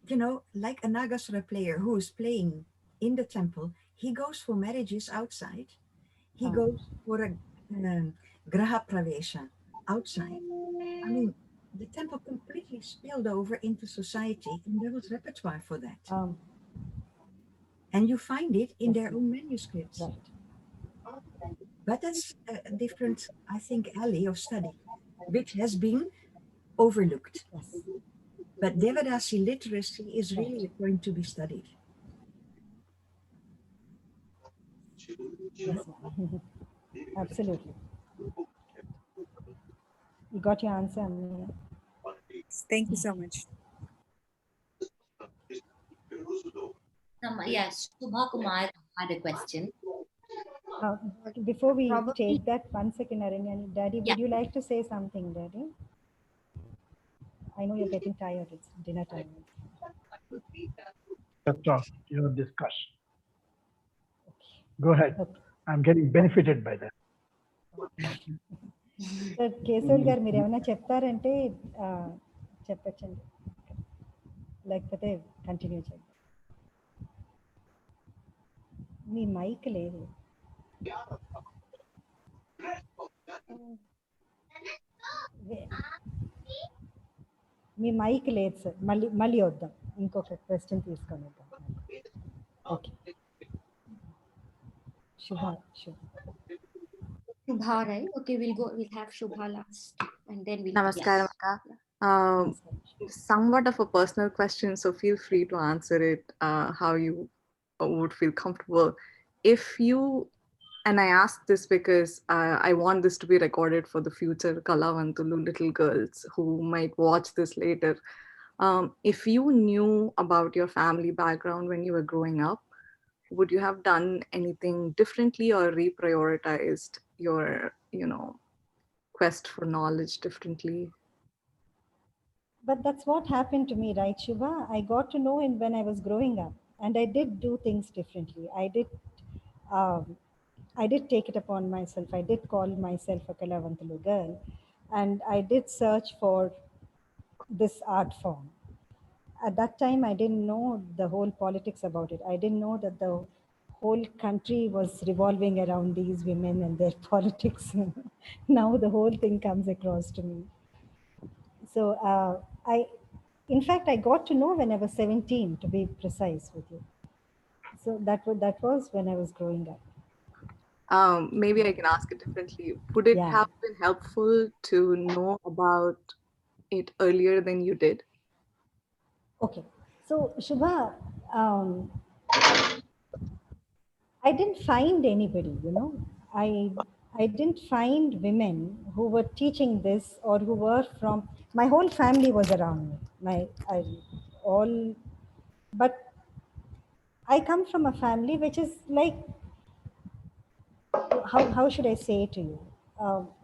you know, like a Nagasura player who is playing in the temple, he goes for marriages outside. He goes for a graha pravesha outside. I mean, the temple completely spilled over into society, and there was repertoire for that. And you find it in their own manuscripts. Right. But that's a different, I think, alley of study, which has been overlooked. Yes. But Devadasi literacy is really going to be studied. Yes, ma'am. Absolutely. You got your answer, Amina. Thank you so much. Yes, Shubha Kumar had a question. Before we take that, 1 second, Aranyani. Daddy, Yeah. would you like to say something, Daddy? I know you're getting tired. It's dinner time. That's all, your discussion. Go ahead. I'm getting benefited by that. Sir Keshav గారు మీరు ఏమైనా చెప్తారంటే చెప్పచ్చండి, లేకపోతే continue చేయండి. మీ mic లేదు. మీ mic లేదు sir. మళ్ళీ వద్దాం, ఇంకొక క్వశ్చన్ తీసుకొని వద్దాం. Okay. Shubha. Shubha, right? Okay, we'll have Shubha last, and then we'll. Namaskaram, Akka. Somewhat of a personal question, so feel free to answer it how you would feel comfortable. If you, and I ask this because I want this to be recorded for the future Kalavantulu little girls who might watch this later. If you knew about your family background when you were growing up, would you have done anything differently or reprioritized your, quest for knowledge differently? But that's what happened to me, right, Shubha? I got to know when I was growing up, and I did do things differently. I did take it upon myself. I did call myself a Kalavantulu girl, and I did search for this art form. At that time, I didn't know the whole politics about it. I didn't know that the whole country was revolving around these women and their politics. Now the whole thing comes across to me. So in fact, I got to know when I was 17, to be precise with you. So that was when I was growing up. Maybe I can ask it differently. Would it have been helpful to know about it earlier than you did? Okay. So Shubha, I didn't find anybody, I didn't find women who were teaching this or who were from, my whole family was around me. But I come from a family which is like, how should I say to you?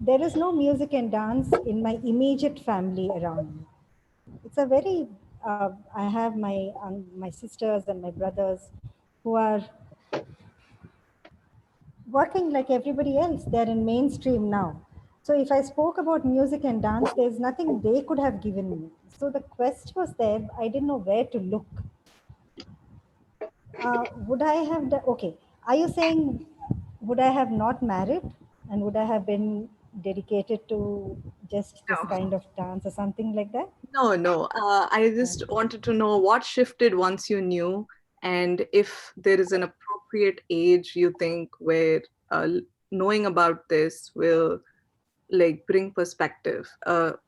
There is no music and dance in my immediate family around me. It's a very, I have my sisters and my brothers who are working like everybody else. They're in mainstream now. So if I spoke about music and dance, there's nothing they could have given me. So the quest was there. I didn't know where to look. Would I have okay, are you saying would I have not married and would I have been dedicated to just this kind of dance or something like that? No. I just wanted to know what shifted once you knew, and if there is an appropriate age you think where knowing about this will bring perspective,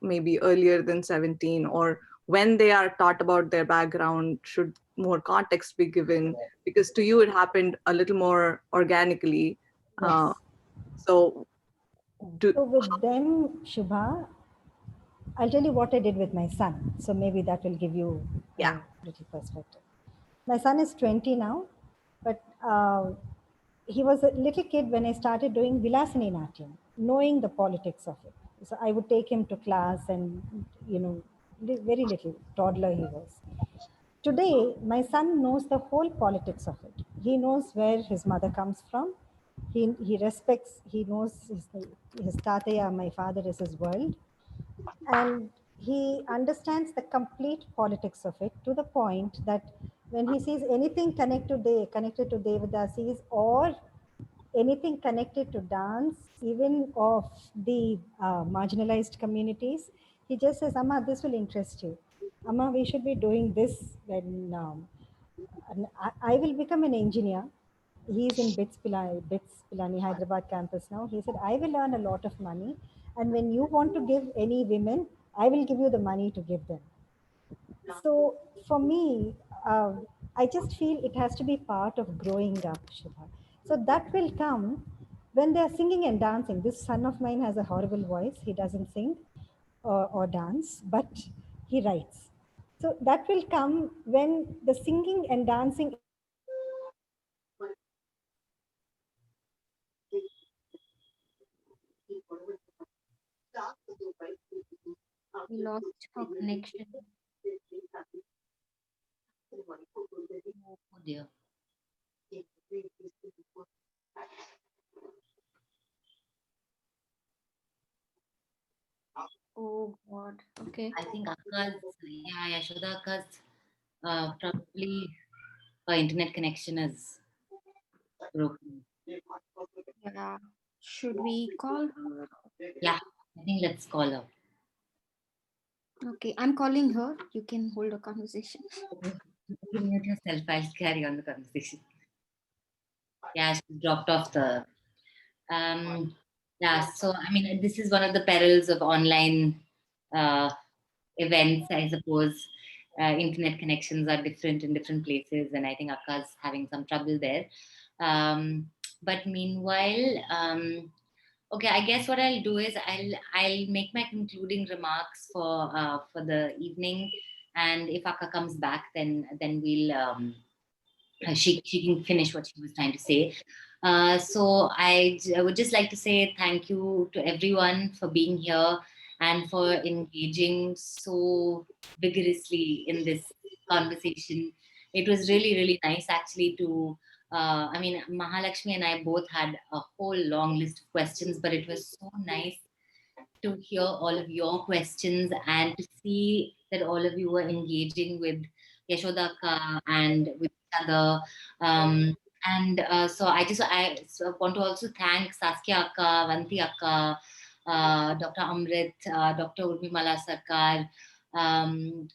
maybe earlier than 17, or when they are taught about their background, should more context be given? Because to you it happened a little more organically. Yes. So with them, Shubha, I'll tell you what I did with my son. So maybe that will give you a little perspective. My son is 20 now, but he was a little kid when I started doing Vilasini Natyam, knowing the politics of it. So I would take him to class and, very little toddler he was. Today, my son knows the whole politics of it. he knows where his mother comes from. He respects, he knows his tataya, my father, is his world. And he understands the complete politics of it, to the point that when he sees anything connected to Devadasis or anything connected to dance, even of the marginalized communities, he just says, Amma, this will interest you. Amma, we should be doing this when and I will become an engineer. He's in BITS Pilani, Hyderabad campus now. He said, I will earn a lot of money. And when you want to give any women, I will give you the money to give them. So for me, I just feel it has to be part of growing up, Shubha. So that will come when they're singing and dancing. This son of mine has a horrible voice. He doesn't sing or dance, but he writes. So that will come when the singing and dancing. We lost our connection. Oh dear. Oh God. Okay. I think Yashoda Akka's probably her internet connection is broken. Yeah. Should we call her? Yeah, I think let's call her. Okay, I'm calling her. You can hold a conversation. You mute yourself. I'll carry on the conversation. Yeah, she dropped off the. Yeah, so I mean, this is one of the perils of online events, I suppose. Internet connections are different in different places, and I think Akka's having some trouble there. But meanwhile, okay, I guess what I'll do is I'll make my concluding remarks for the evening, and if Akka comes back, then we'll she can finish what she was trying to say. So I would just like to say thank you to everyone for being here and for engaging so vigorously in this conversation. It was really, really nice actually to, I mean, Mahalakshmi and I both had a whole long list of questions, but it was so nice to hear all of your questions and to see that all of you were engaging with Yashoda Akka and with each other. So I want to also thank Saskia Akka, Vanti Akka, Dr. Amrit, Dr. Urmimala Sarkar, and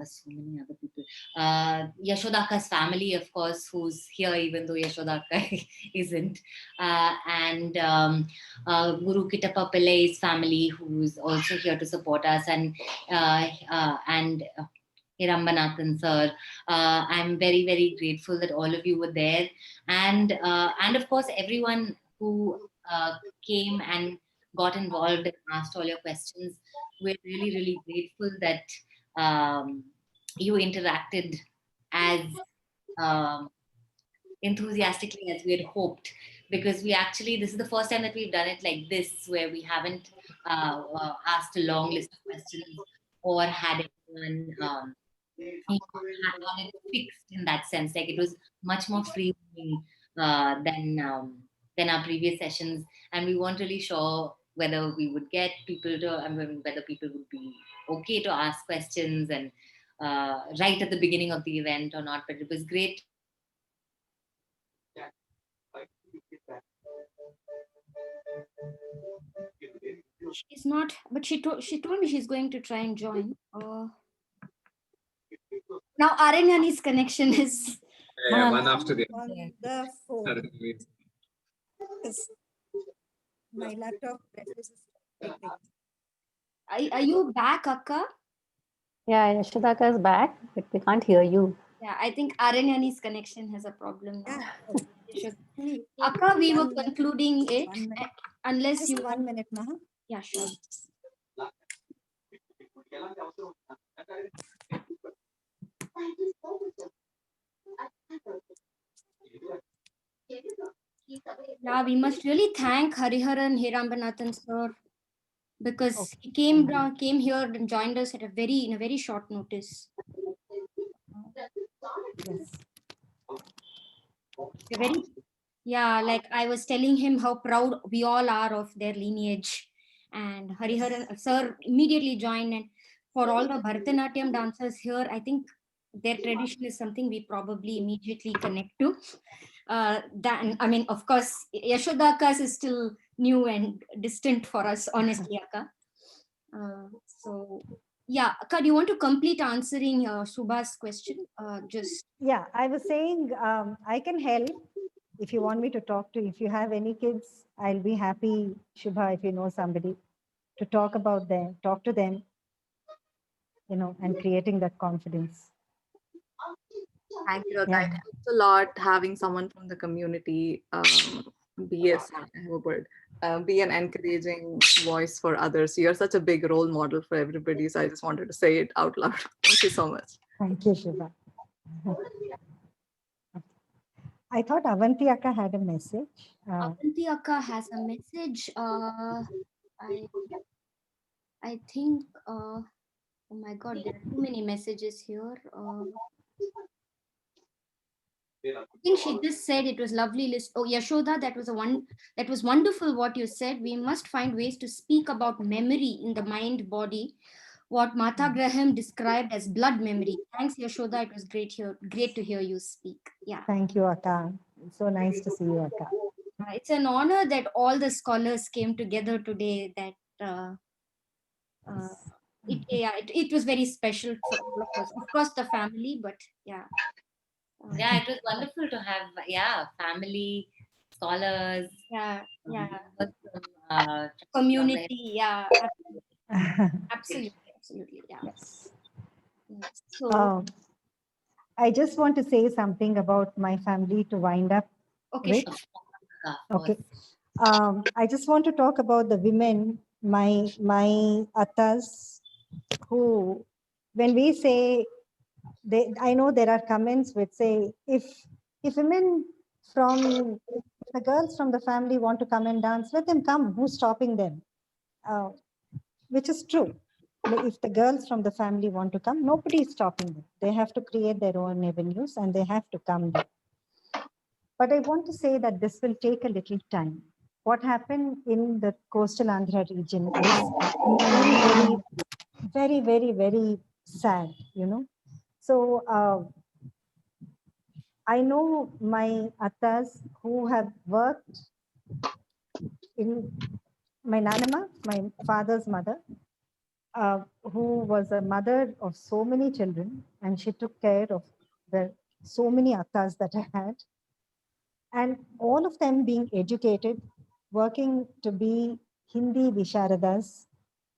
so many other people. Yashoda Akka's family, of course, who's here, even though Yashoda Akka isn't. And Guru Kittappa Pillai's family, who's also here to support us, and Hirambanathan sir. I'm very, very grateful that all of you were there. And of course, everyone who came and got involved and asked all your questions. We're really, really grateful that you interacted as enthusiastically as we had hoped, because this is the first time that we've done it like this, where we haven't asked a long list of questions or had anyone had it fixed in that sense. Like, it was much more free than our previous sessions, and we weren't really sure whether we would get people to, whether people would be okay to ask questions and right at the beginning of the event or not. But it was great. She's not, but she told me she's going to try and join. Now Aranyani's connection is one after the other. My laptop. Are you back, Akka? Yeah, Yashoda Akka is back, but we can't hear you. Yeah, I think Aranyani's connection has a problem now. Akka, we were concluding it unless just you 1 minute, Maha. Yeah, sure. Yeah, we must really thank Hariharan Hirambanathan sir, because he came here and joined us in a very short notice. Yes. very, yeah, like I was telling him how proud we all are of their lineage. And Hariharan sir immediately joined. And for all the Bharatanatyam dancers here, I think their tradition is something we probably immediately connect to. I mean, of course, Yashodakas is still new and distant for us, honestly, Akka. So, yeah, Akka, do you want to complete answering Subha's question? Just Yeah, I was saying I can help if you want me to talk to. If you have any kids, I'll be happy, Shubha, if you know somebody, to talk about them, talk to them, you know, and creating that confidence. Thank you. Yeah. That helps a lot having someone from the community be a, I have a word, be an encouraging voice for others. You're such a big role model for everybody. So I just wanted to say it out loud. Thank you so much. Thank you, Shubha. I thought Avanti Akka had a message. Avanti Akka has a message. I think, oh my God, there are too many messages here. I think she just said it was lovely. Oh, Yashoda, that was wonderful what you said. We must find ways to speak about memory in the mind body, what Martha Graham described as blood memory. Thanks, Yashoda. It was great to hear you speak. Yeah. Thank you, Akka. It's so nice to see you, Akka. It's an honor that all the scholars came together today. That it was very special for all of us. Of course, the family, but yeah. Yeah, it was wonderful to have family, scholars, community, absolutely, yeah. Yes. So I just want to say something about my family to wind up. Okay, with. sure. Okay. I just want to talk about the women, my attas, who, when we say, I know there are comments which say, if women from, if the girls from the family want to come and dance, let them come. Who's stopping them? Which is true. If the girls from the family want to come, nobody is stopping them. They have to create their own avenues and they have to come there. But I want to say that this will take a little time. What happened in the coastal Andhra region is very, very, very sad, you know. So I know my attas who have worked in, my Nanama, my father's mother, who was a mother of so many children, and she took care of the so many attas that I had. And all of them being educated, working to be Hindi Visharadas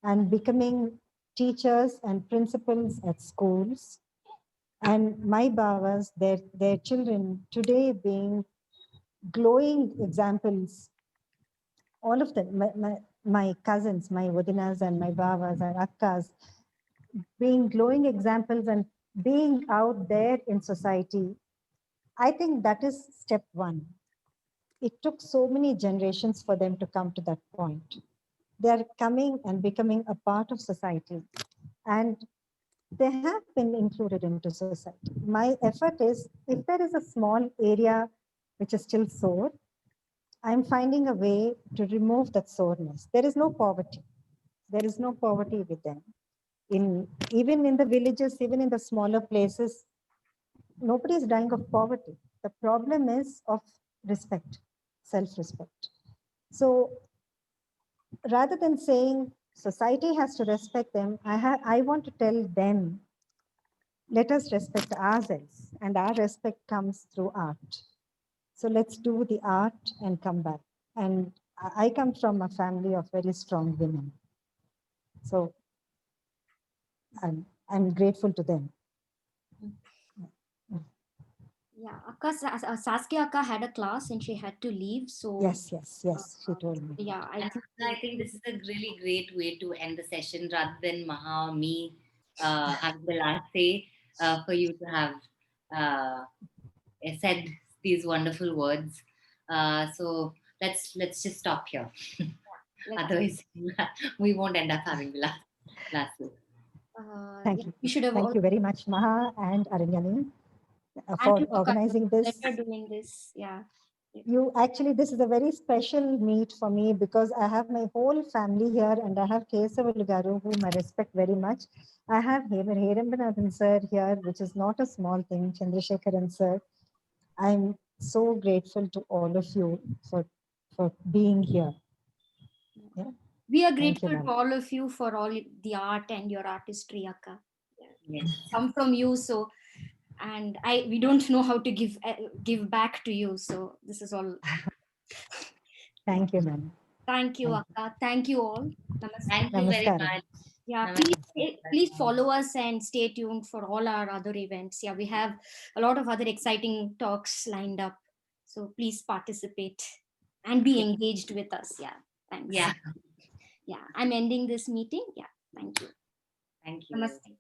and becoming teachers and principals at schools. And my Bavas, their children today being glowing examples, all of them, my cousins, my Vadinas and my Bavas and Akkas, being glowing examples and being out there in society. I think that is step one. It took so many generations for them to come to that point. They're coming and becoming a part of society. And they have been included into society. My effort is, if there is a small area which is still sore, I'm finding a way to remove that soreness. There is no poverty. There is no poverty with them. Even in the villages, even in the smaller places, nobody is dying of poverty. The problem is of respect, self-respect. So rather than saying society has to respect them, I want to tell them, let us respect ourselves, and our respect comes through art. So let's do the art and come back. And I come from a family of very strong women. So I'm grateful to them. Yeah, Akka, Saskia Akka had a class and she had to leave. So yes, she told me. Yeah, I think this is a really great way to end the session rather than Maha or me having the last say, for you to have said these wonderful words. So let's just stop here. Otherwise, we won't end up having the last word. Thank you. Thank you very much, Maha and Aranyani. Thank for you, organizing this. Pleasure doing this. Yeah. You actually, this is a very special meet for me because I have my whole family here and I have Kesavalu Garu, whom I respect very much. I have Herambanathan sir here, which is not a small thing, Chandrasekharan sir. I'm so grateful to all of you for being here. Yeah. We are Thank you, grateful ma'am. to all of you for all the art and your artistry, Akka. Yes. Come from you, so, and we don't know how to give back to you, so this is all. Thank you, ma'am. Thank you, Akka. Thank you all. Namaste. Thank you very Namaskaram. much. Yeah, Namaste. please follow us and stay tuned for all our other events. Yeah, we have a lot of other exciting talks lined up. So please participate and be engaged with us. Yeah, thanks. Yeah. Yeah, I'm ending this meeting. Yeah, thank you. Thank you. Namaste.